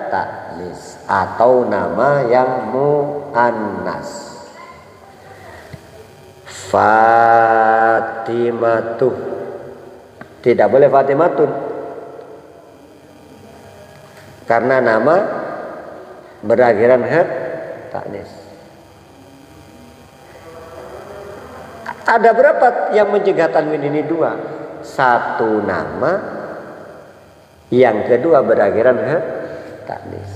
A: ta'nis atau nama yang muannas. Fatimatuh. Tidak boleh Fatimatun. Karena nama berakhiran ta'nis. Ada berapa yang mencegah tanwin ini? 2. 1 nama, yang kedua berakhiran ta'nis.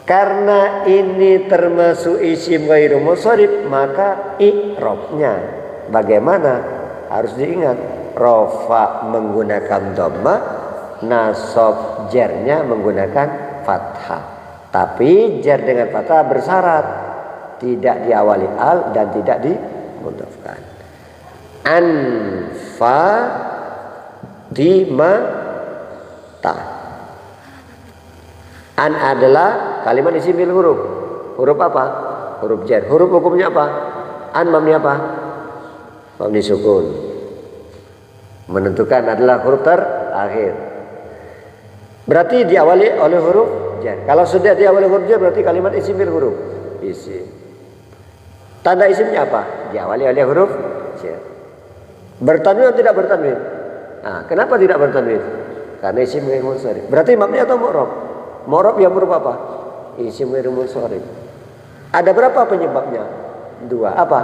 A: Karena ini termasuk isim ghairu munsharif, maka i'rabnya bagaimana? Harus diingat. Rafa menggunakan dhammah, nasab jarnya menggunakan fathah. Tapi jar dengan fathah bersyarat tidak diawali al dan tidak dimudhafkan. Fatimata. An adalah kalimat isim bil huruf. Huruf apa? Huruf jar. Huruf hukumnya apa? An mamnya apa? Mamni sukun. Menentukan adalah huruf terakhir. Berarti diawali oleh huruf jar. Kalau sudah diawali huruf jar berarti kalimat isim bil huruf. Isim. Tanda isimnya apa? Diawali oleh huruf jar. Bertanwin atau tidak bertanwin? Nah, kenapa tidak bertanwin? Karena isim ghairu munsharif. Berarti mabni atau mu'rab? Mu'rab yang berupa apa? Isim ghairu munsharif.
C: Ada berapa penyebabnya? 2. Apa?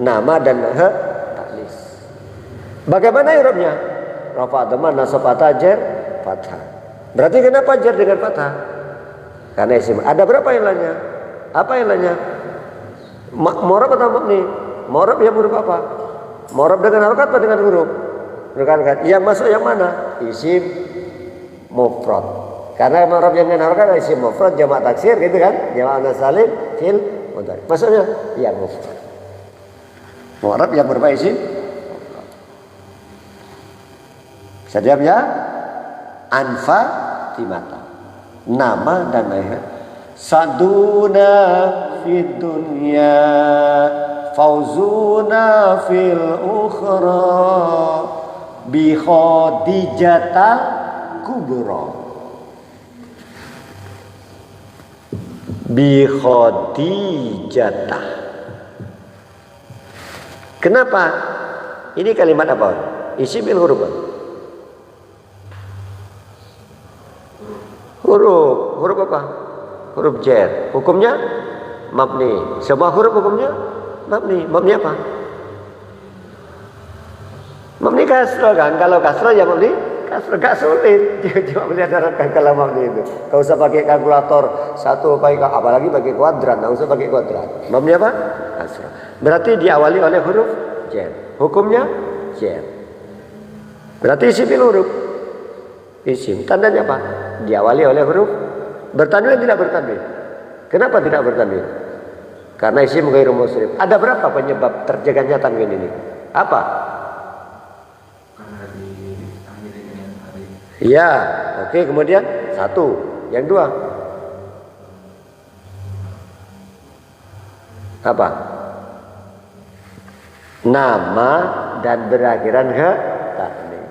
C: Nama dan ta'nis. Bagaimana i'rabnya? Rafa, dhamma, nasab, fathah, jar, fathah. Berarti kenapa jar dengan fathah? Karena isim. Ada berapa ilahnya? Apa ilahnya? Mu'rab atau mabni? Mu'rab yang huruf apa? Mu'rab dengan harokat atau dengan huruf? Yang masuk yang mana? Isim mufrad. Karena mu'rab yang dengan harokat adalah isim mufrad, jamak taksir gitu kan? Jamak muannas salim, fil mudhari. Maksudnya yang mufrad. Mu'rab yang berupa isim mufrad. Setiapnya anfa timata. Nama dan lain. Saduna fid dunya, fauzuna fil ukhra, bi khadijatal kubra. Bi khadijatah. Kenapa? Ini kalimat apa? Isim bil huruf. Huruf apa? Huruf jar. Hukumnya mabni. Semua huruf hukumnya mabni. Mabni apa? Mabni kasrah kan? Kalau kasrah ya mabni kasrah, gak sulit. Cuma melihatkan kalau mabni itu. Gak usah pakai kalkulator satu apalagi pakai kuadrat. Gak usah pakai kuadrat. Mabni apa? Kasrah. Berarti diawali oleh huruf jar. Hukumnya jar. Berarti isim bil huruf. Isim. Tandanya apa? Diawali oleh huruf bertanwin, tidak bertanwin. Kenapa tidak bertanwin? Karena isim ghairu musrif. Ada berapa penyebab terjaganya tanwin ini? Apa?
B: Karena diakhiri dengan alif.
C: Iya, oke. Kemudian 1. Yang 2 apa? Nama dan berakhiran ta'nis.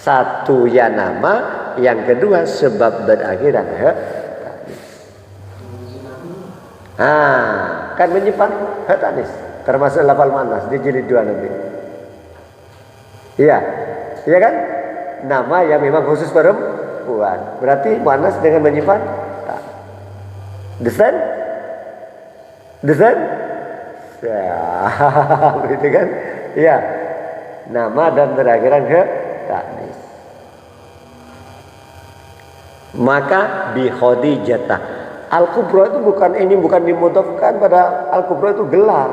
C: 1 ya nama, yang kedua sebab berakhiran ta'nis. Kan menyimpan ta'nis, termasuk lafal muannas di jilid 2 nanti. Iya. Iya kan? Nama yang memang khusus perempuan. Berarti muannas dengan menyimpan ta. Desain? Ya, begitu kan? Iya. Nama dan berakhiran ta'nis. Maka bi khadijatah. Al-kubra itu bukan dimudhafkan pada al-kubra, itu gelar.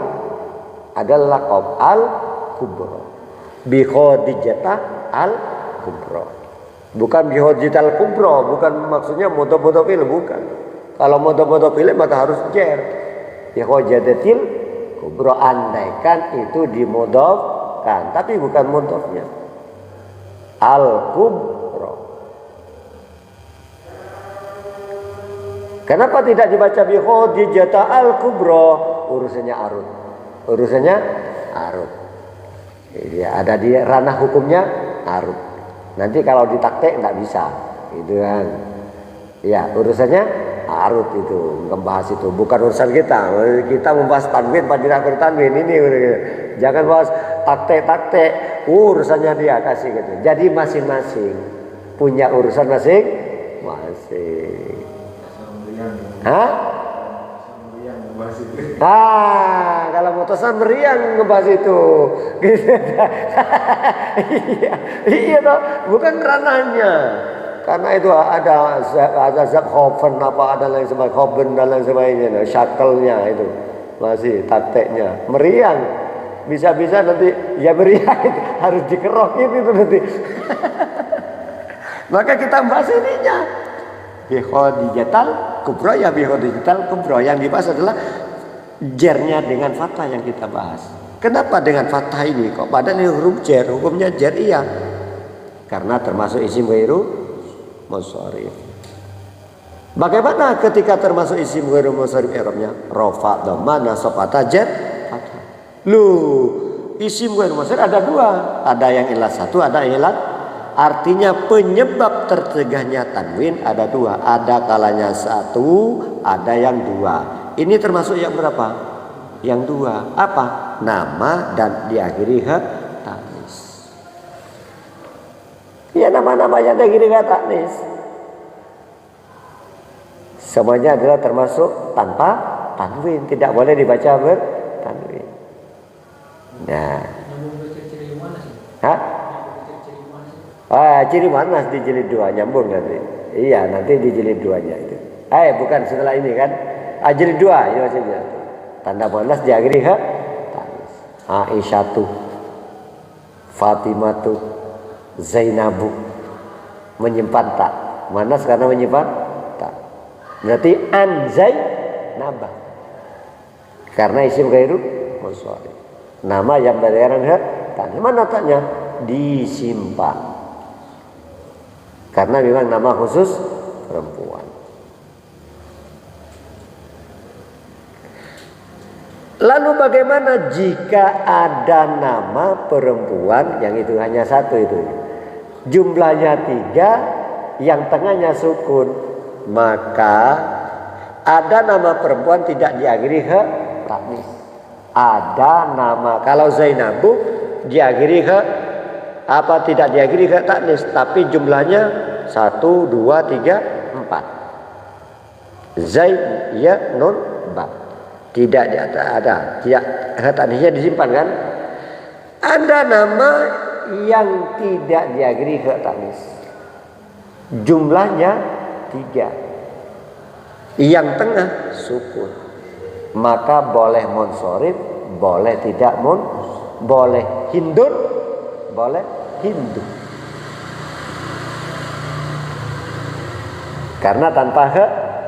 C: Ada laqab al-kubra. Bi khadijatah al-kubra. Bukan bi khadijatah al-kubra, bukan maksudnya mudhaf ilaihi, bukan. Kalau mudhaf ilaihi maka harus jar. Bi khadijatil kubra, andaikan itu dimudhafkan, tapi bukan mudhafnya. Al-kubra. Kenapa tidak dibaca bi khadijatah al-kubra? Urusannya arut. Ya, ada di ranah hukumnya arut. Nanti kalau ditaktek enggak bisa, gitu kan. Ya, urusannya arut itu, membahas itu. Bukan urusan kita. Kita membahas tanwin pada tidak bertanwin ini. Jangan bahas taktek. Urusannya dia kasih gitu. Jadi masing-masing punya urusan masing-masing. Kalau mutusan meriang ngebahas itu. Iya toh, bukan ranahnya. Karena itu ada Zakhofen ada lain sebagainya, Khoben dan lain sebagainya, syakelnya itu masih takteknya meriang. Bisa-bisa nanti ya meriang itu harus dikerokin itu nanti. Maka kita bahas ininya. Bi khadijatal kubra, ya bi khadijatal kubra. Yang dibahas adalah jarnya dengan fathah yang kita bahas. Kenapa dengan fathah ini kok? Padahal ini huruf jar, hukumnya jar iya. Karena termasuk isim ghairu musharif. Bagaimana ketika termasuk isim ghairu musharif i'rabnya? Rafa, dhamma, nasab, fathah, jar, fathah. Isim ghairu musharif ada 2. Ada yang ilat 1, ada yang ilat. Artinya penyebab tercegahnya tanwin ada 2. Ada kalanya 1, ada yang 2. Ini termasuk yang berapa? Yang 2. Apa? Nama dan diakhiri ta'nis. Ya, nama-nama yang diakhiri ta'nis semuanya adalah termasuk tanpa tanwin, tidak boleh dibaca bertanwin. Nah, hah? Ciri manas di jilid 2 nyambung nanti. Iya, nanti di jilid 2-nya itu. Bukan setelah ini kan? Jilid 2 ini maksudnya. Tanda manas diakhiri tanis. Aisyatu, Fatimatu, Zainabu menyimpan tak. Manas karena menyimpan tak. Berarti Zainabah. Karena isim ghairu munsharif. Nama yang berdarah tak. Mana taknya? Disimpan. Karena memang nama khusus perempuan. Lalu bagaimana jika ada nama perempuan yang itu hanya satu itu, jumlahnya 3, yang tengahnya sukun, maka ada nama perempuan tidak diakhiri tanis. Ada nama, kalau Zainabu diakhiri tidak diakhiri tanis, tapi jumlahnya 1, 2, 3, 4. Zaid ya nun ba. Tidak ada. Tidak tanisnya disimpan kan? Ada nama yang tidak diakhiri tanis. Jumlahnya 3. Yang tengah sukun. Maka boleh munsharif, boleh tidak boleh hindun, boleh hindu. Karena tanpa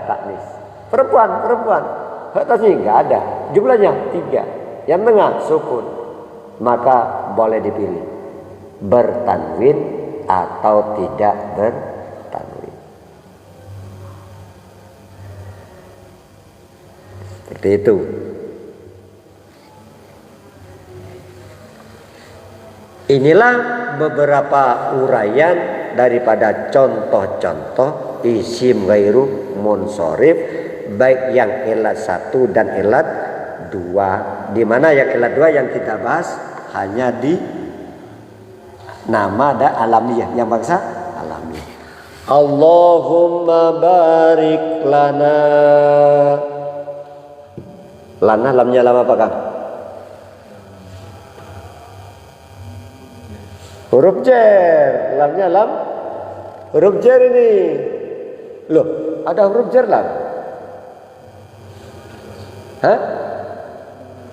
C: tanis. Perempuan. Tasnya enggak ada. Jumlahnya 3. Yang tengah sukun. Maka boleh dipilih bertanwin atau tidak bertanwin. Seperti itu. Inilah beberapa uraian daripada contoh-contoh isim ghairu munsharif, baik yang ilat 1 dan ilat 2. Di mana yang ilat 2 yang kita bahas hanya di nama dan alamiah, yang bangsa alamiah. Allahumma barik lana. Lana lamnya lama apa Kang? Huruf jer, lamnya lam. Huruf jer ini. Loh, ada huruf jer lam.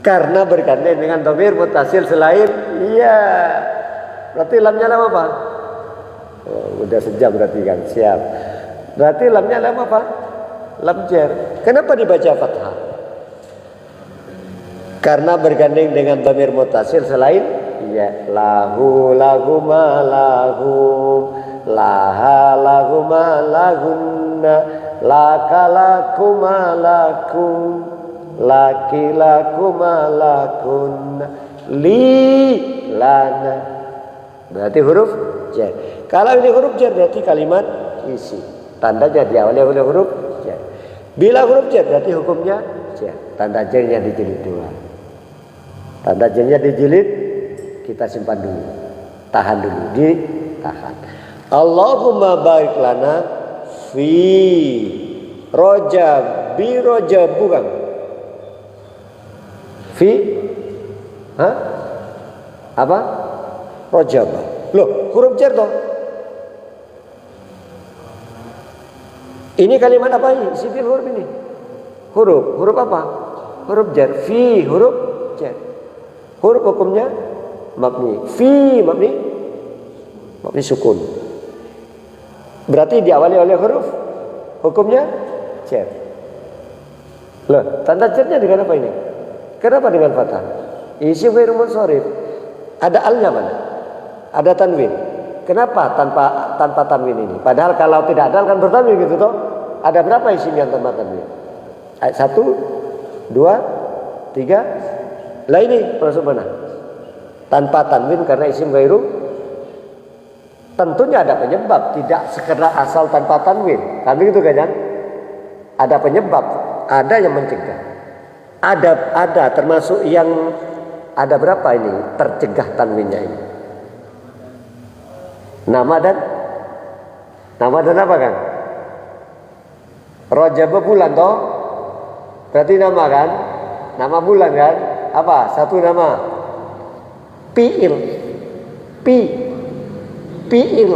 C: Karena berkaitan dengan dhamir muttasil selain berarti lamnya lam apa? Udah sejam berarti kan, siap. Berarti lamnya lam apa? Lam jer. Kenapa dibaca fathah? Karena bergandeng dengan dhamir muttasil selain lahu ma lahum, laha ma lahunna, laka ma lakum, laki ma lakun, li lana. Berarti huruf jar. Kalau ini huruf jar berarti kalimat isi. Tandanya diawali oleh huruf jar. Bila huruf jar berarti hukumnya jar. Tanda jarnya dijilid 2. Tanda jarnya dijilid, kita simpan dulu. Tahan dulu, ditahan. Allahumma barik lana fi rojab, bi rojab bukan. Fi apa? Rojab. Loh, huruf jar toh. Ini kalimat apa ini? Sifil huruf ini. Huruf apa? Huruf jar. Fi huruf jar. Huruf hukumnya mabni. Fi mabni sukun. Berarti diawali oleh huruf hukumnya jar. Loh, tanda jarnya dengan apa ini? Kenapa dengan fathah? Isim ghairu munsharif. Ada alnya mana? Ada tanwin. Kenapa tanpa tanwin ini? Padahal kalau tidak ada kan bertanwin gitu toh. Ada berapa isim yang tanpa tanwin? 1, 2, 3. Lah ini masuk mana? Tanpa tanwin karena isim ghairu. Tentunya ada penyebab, tidak sekedar asal tanpa tanwin. Kan begitu kan? Ada penyebab, ada yang mencegah. Ada termasuk yang ada berapa ini tercegah tanwinnya ini? Nama dan apa kan? Rojab bulan toh? Berarti nama kan? Nama bulan kan? Apa? Satu nama. Fi'il. Fi'il.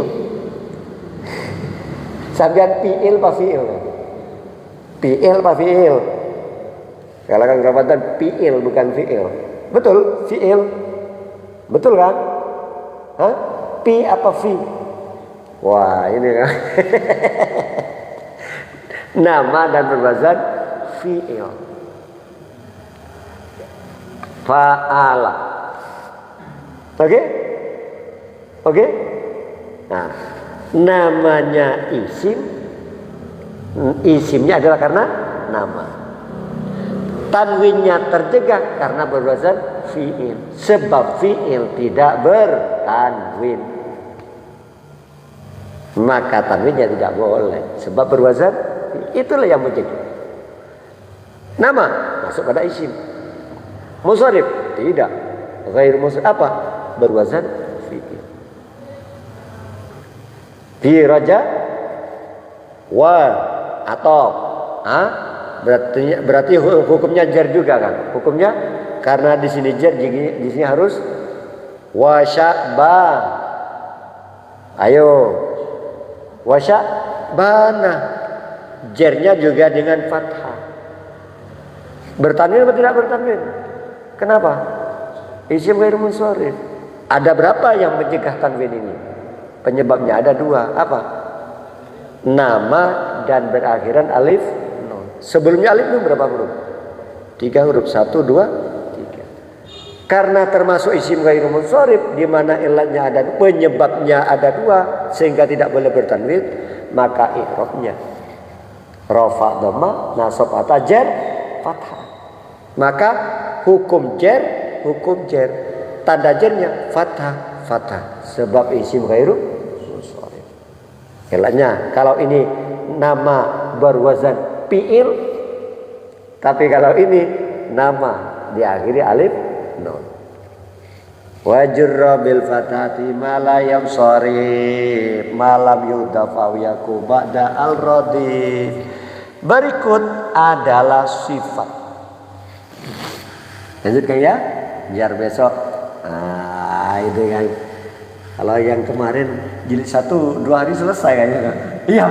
C: Sampean fi'il apa fi'il? Fi'il apa fi'il? Kalau kan Ramadan fi'il bukan fi'il. Betul, fi'il. Betul kan? Hah? Pi apa fi? Wah, ini kan. Nama dan berwazan fi'il. Fa'ala. Oke? Oke? Nah, namanya isim. Isimnya adalah karena nama. Tanwinnya tercegah karena berwazan fi'il. Sebab fi'il tidak bertanwin, maka tanwinnya tidak boleh. Sebab berwazan itulah yang mencegah. Nama masuk pada isim. Musharif tidak. Ghair musharif apa? Berwazan fi'il. Fi raja wa atau berarti hukumnya jar juga kan? Hukumnya karena di sini jar, di sini harus wasyaba. Ayo, wasyabana. Jarnya juga dengan fathah. Bertanwin atau tidak bertanwin? Kenapa? Isim ghair munsharif. Ada berapa yang mencegah tanwin ini? Penyebabnya ada dua. Apa? Nama dan berakhiran alif nun. Sebelumnya alif nun berapa huruf? 3 huruf. 1, 2, 3. Karena termasuk isim ghairu munsharif di mana ilatnya ada, penyebabnya ada dua sehingga tidak boleh bertanwin, maka i'rabnya rafa dhamma nasab atau jar fathah. Maka hukum jar tanda jarnya fathah sebab isim ghairu munsharif. Ilatnya kalau ini nama berwazan fi'il, tapi kalau ini nama diakhiri alif nun. Wajurra bil fatati malayam sharif malam yudafa yaku ba'da al radif. Berikut adalah sifat. Lanjutkan ya, biar besok. Itu kan. Kalau yang kemarin jilid 1 2 hari selesai kayaknya. Iya.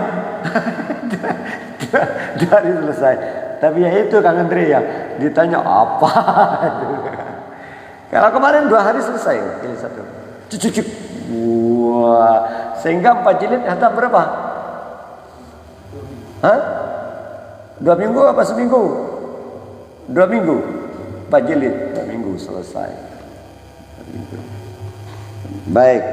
C: 2 hari selesai. Tapi ya itu Kang Andre ya, ditanya apa? Kalau kemarin 2 hari selesai jilid 1. Cucuk. Wah, sehingga 4 jilid hatam berapa? Hah? 2 minggu apa seminggu? 2 minggu. 4 jilid, 2 minggu selesai. Baik.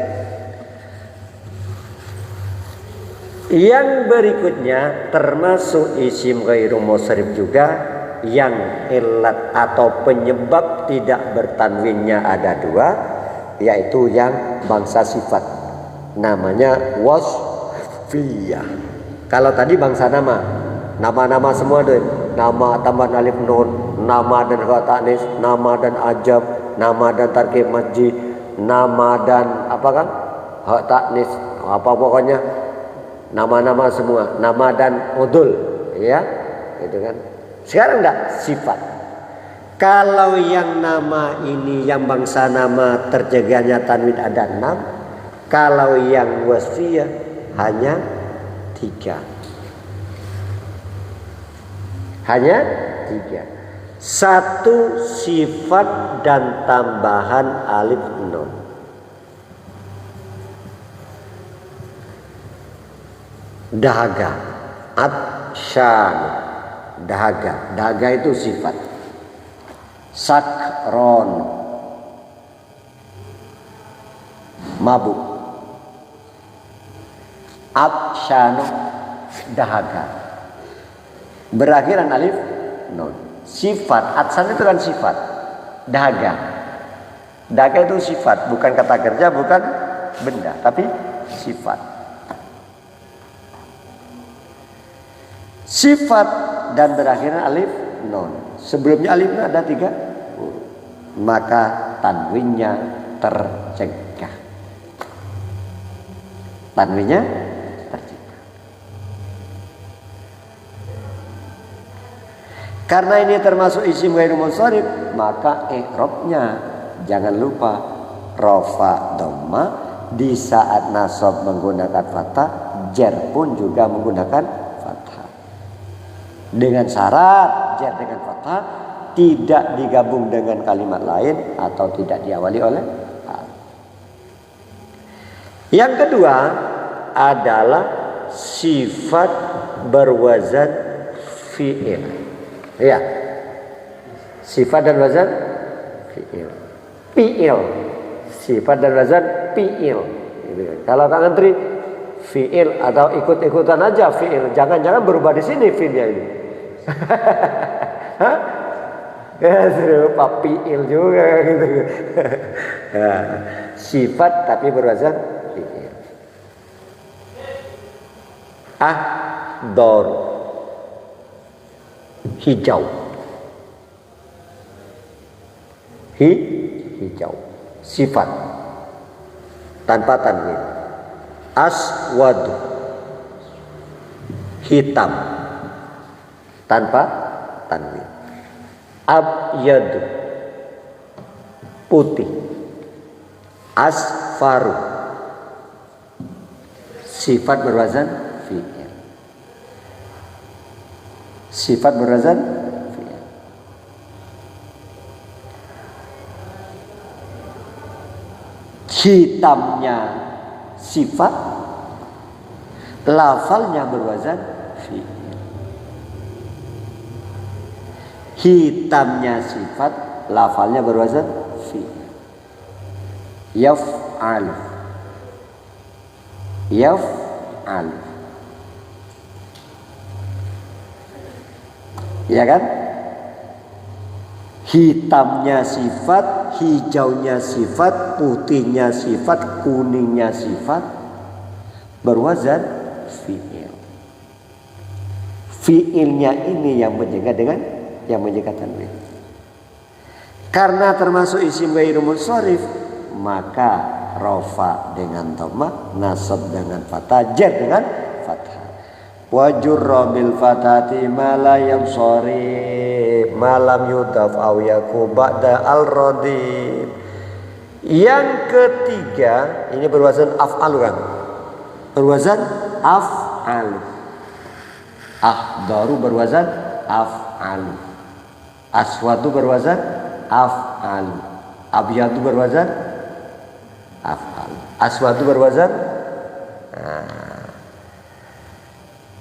C: Yang berikutnya termasuk isim ghairu munsharif juga yang ilat atau penyebab tidak bertanwinnya ada dua, yaitu yang bangsa sifat. Namanya wasfiyah. Kalau tadi bangsa nama semua deh. Nama tambahan alif nun, nama dan kata ta'nis, nama dan ajab, nama dan tarkib masjid, nama dan apa kan? Hak ta'nis, apa pokoknya nama-nama semua, nama dan udul, ya, gitu kan. Sekarang enggak sifat. Kalau yang nama ini yang bangsa nama terjaganya tanwin ada 6, kalau yang wasfiyah hanya 3. Hanya 3. 1 sifat dan tambahan alif nun. Dahaga, atsyan, dahaga itu sifat. Sakron, mabuk. Atsyan, dahaga. Berakhiran alif nun. Sifat, atsan itu kan sifat. Dahaga itu sifat, bukan kata kerja, bukan benda, tapi sifat. Sifat dan berakhiran alif nun. Sebelumnya alif nun ada 3 huruf, maka tanwinnya tercegah. Tanwinnya tercegah. Karena ini termasuk isim ghairu munsharif, maka i'rabnya jangan lupa rafa dhamma di saat nasab menggunakan fathah, jar pun juga menggunakan fathah. Dengan syarat jar dengan fathah tidak digabung dengan kalimat lain atau tidak diawali oleh alif. Yang kedua adalah sifat berwazan fi'il. Ya, sifat dan wazan fi'il. Fi'il, sifat dan wazan fi'il. Kalau Kang Antri fi'il atau ikut-ikutan aja fi'il, jangan-jangan berubah di sini fi'ilnya ini. Hah? Ya, serupa fi'il juga gitu. Ya, sifat tapi berwazan fi'il. Dor, hijau. Hijau, sifat tanpa tanwin. Aswad, hitam tanpa tanwin. Abyad, putih. Asfaru, sifat berwazan fi'il. Sifat berwazan fi'il. Hitamnya sifat, lafalnya berwazan fi'il. Hitamnya sifat, lafalnya berwazan fi'il. Yaf'al, yaf'al, ya kan? Hitamnya sifat, hijaunya sifat, putihnya sifat, kuningnya sifat, berwazan fi'il. Fi'ilnya ini yang menjaga tanwin. Karena termasuk isim ghairu munsharif, maka rafa dengan dhamma, nasab dengan fathah, jar dengan fathah. Wa jurra bil fathati ma la yansharif ma lam yudaf aw yaku ba'da al-radif. Yang ketiga, ini berwazan af'al kan? Berwazan af'al. Ahdaru berwazan af'al. Aswadu berwazan af'al. Abyadu berwazan af'al. Aswadu berwazan.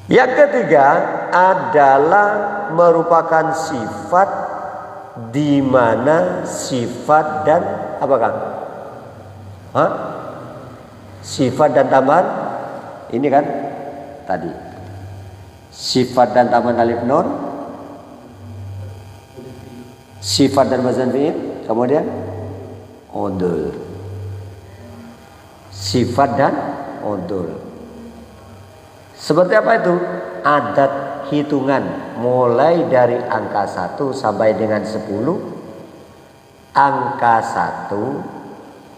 C: Yang ketiga adalah merupakan sifat di mana sifat dan apa kan? Sifat dan tambahan ini kan tadi. Sifat dan tambahan alif nun. Sifat dan wazan fi'il, kemudian udul. Sifat dan udul. Seperti apa itu? Adat hitungan mulai dari angka 1 sampai dengan 10, angka 1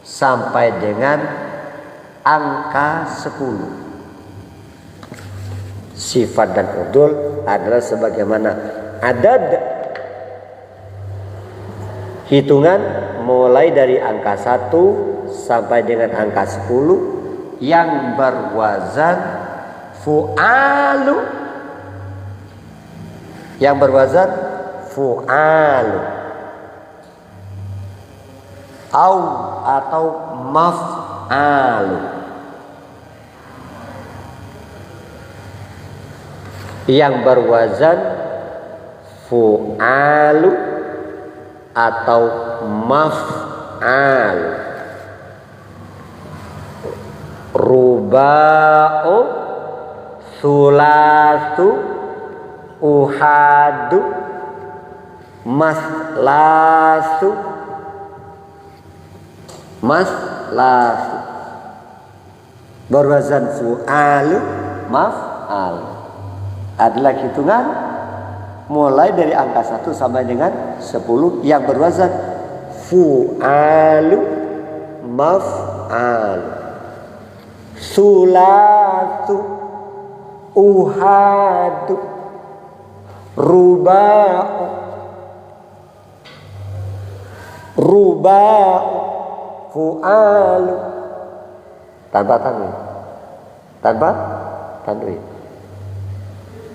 C: sampai dengan angka 10. Sifat dan udul adalah sebagaimana adad hitungan mulai dari angka 1 sampai dengan angka 10 yang berwazan fu'alu. Yang berwazan fu'alu. Atau maf'alu. Yang berwazan fu'alu atau maf'al. Ruba'u, sulasu, uhadu, maslasu, berwazan fu'alu, maf'al. Adalah hitungan mulai dari angka 1 sampai dengan 10 yang berwazan fu'alu, maf'al, sulatu, uhadu, Ruba'u. Ruba'u. Fu'alu. Tanpa tanwin. Tanpa tanwin.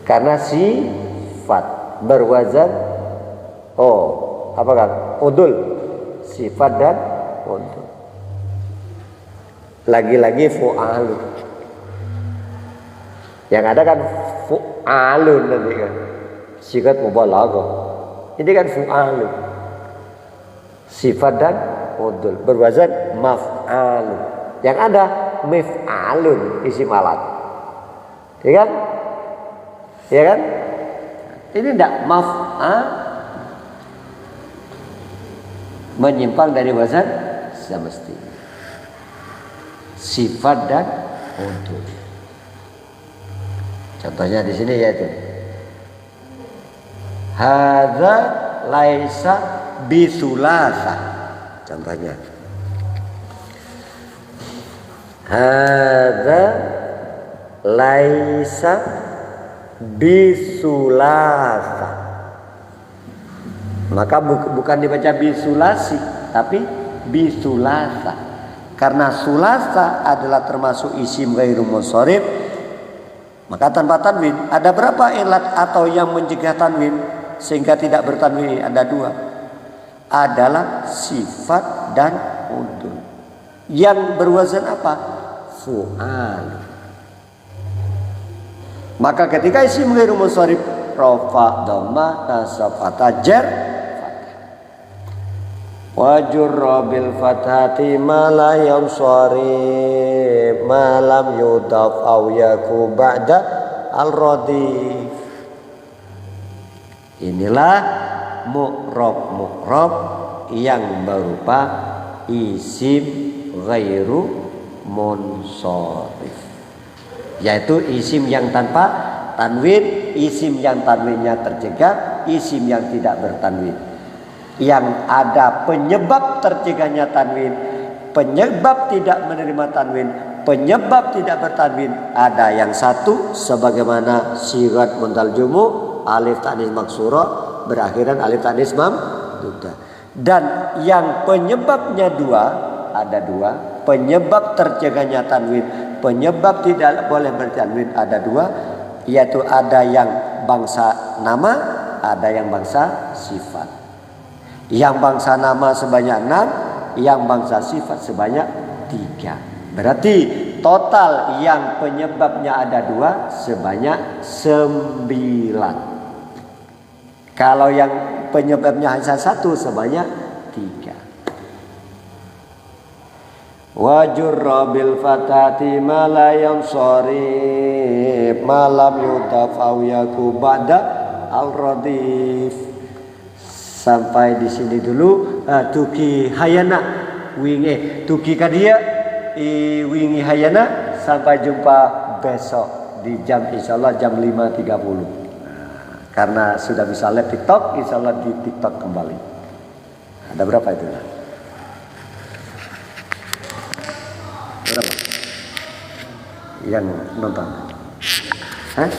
C: Karena sifat berwazan apa kan? Udul. Sifat dan udul. Lagi-lagi fu'alu. Yang ada kan fu'alun nanti kan. Sigat mubalaghah. Ini kan fu'alu. Sifat dan udul. Berwazan maf'alu. Yang ada mif'alun isim alat. Ya kan? Ya kan? Ini tidak maf'al menyimpang dari wazan semestinya. Sifat dan udul. Contohnya di sini yaitu hadza laisa bisulasa. Contohnya hadza laisa bisulasa. Maka bukan dibaca bisulasi tapi bisulasa. Karena sulasa adalah termasuk isim ghairu munsharif, maka tanpa tanwin. Ada berapa ilat atau yang mencegah tanwin sehingga tidak bertanwin? Ada dua. Adalah sifat dan udul. Yang berwazan apa? Fu'al. Maka ketika isim ghairu munsharif rafa, dhamma, nasab, fathah, jar, wajurra bil fathati ma la yansharif ma lam yudaf aw yaku ba'da al radif. Inilah mu'rab yang berupa isim ghairu munsharif, yaitu isim yang tanpa tanwin, isim yang tanwinnya tercegah, isim yang tidak bertanwin. Yang ada penyebab tercegahnya tanwin, penyebab tidak menerima tanwin, penyebab tidak bertanwin. Ada yang satu sebagaimana sigat muntal jumu, alif ta'nis maksurah berakhiran alif ta'nis mamdudah. Dan yang penyebabnya dua, ada dua. Penyebab tercegahnya tanwin, penyebab tidak boleh bertanwin ada dua, yaitu ada yang bangsa nama, ada yang bangsa sifat. Yang bangsa nama sebanyak 6, yang bangsa sifat sebanyak 3. Berarti total yang penyebabnya ada 2 sebanyak 9. Kalau yang penyebabnya hanya 1 sebanyak 3. Wajurra bil fatati ma la yansharif ma lam yudaf aw yaku ba'da al radif. Sampai di sini dulu. Tuki hayana wingi tuki kadia wingi hayana. Sampai jumpa besok di jam insyaallah jam 5.30. Karena sudah bisa live TikTok, insyaallah di TikTok kembali. Ada berapa itu? Berapa yang nonton? Hah?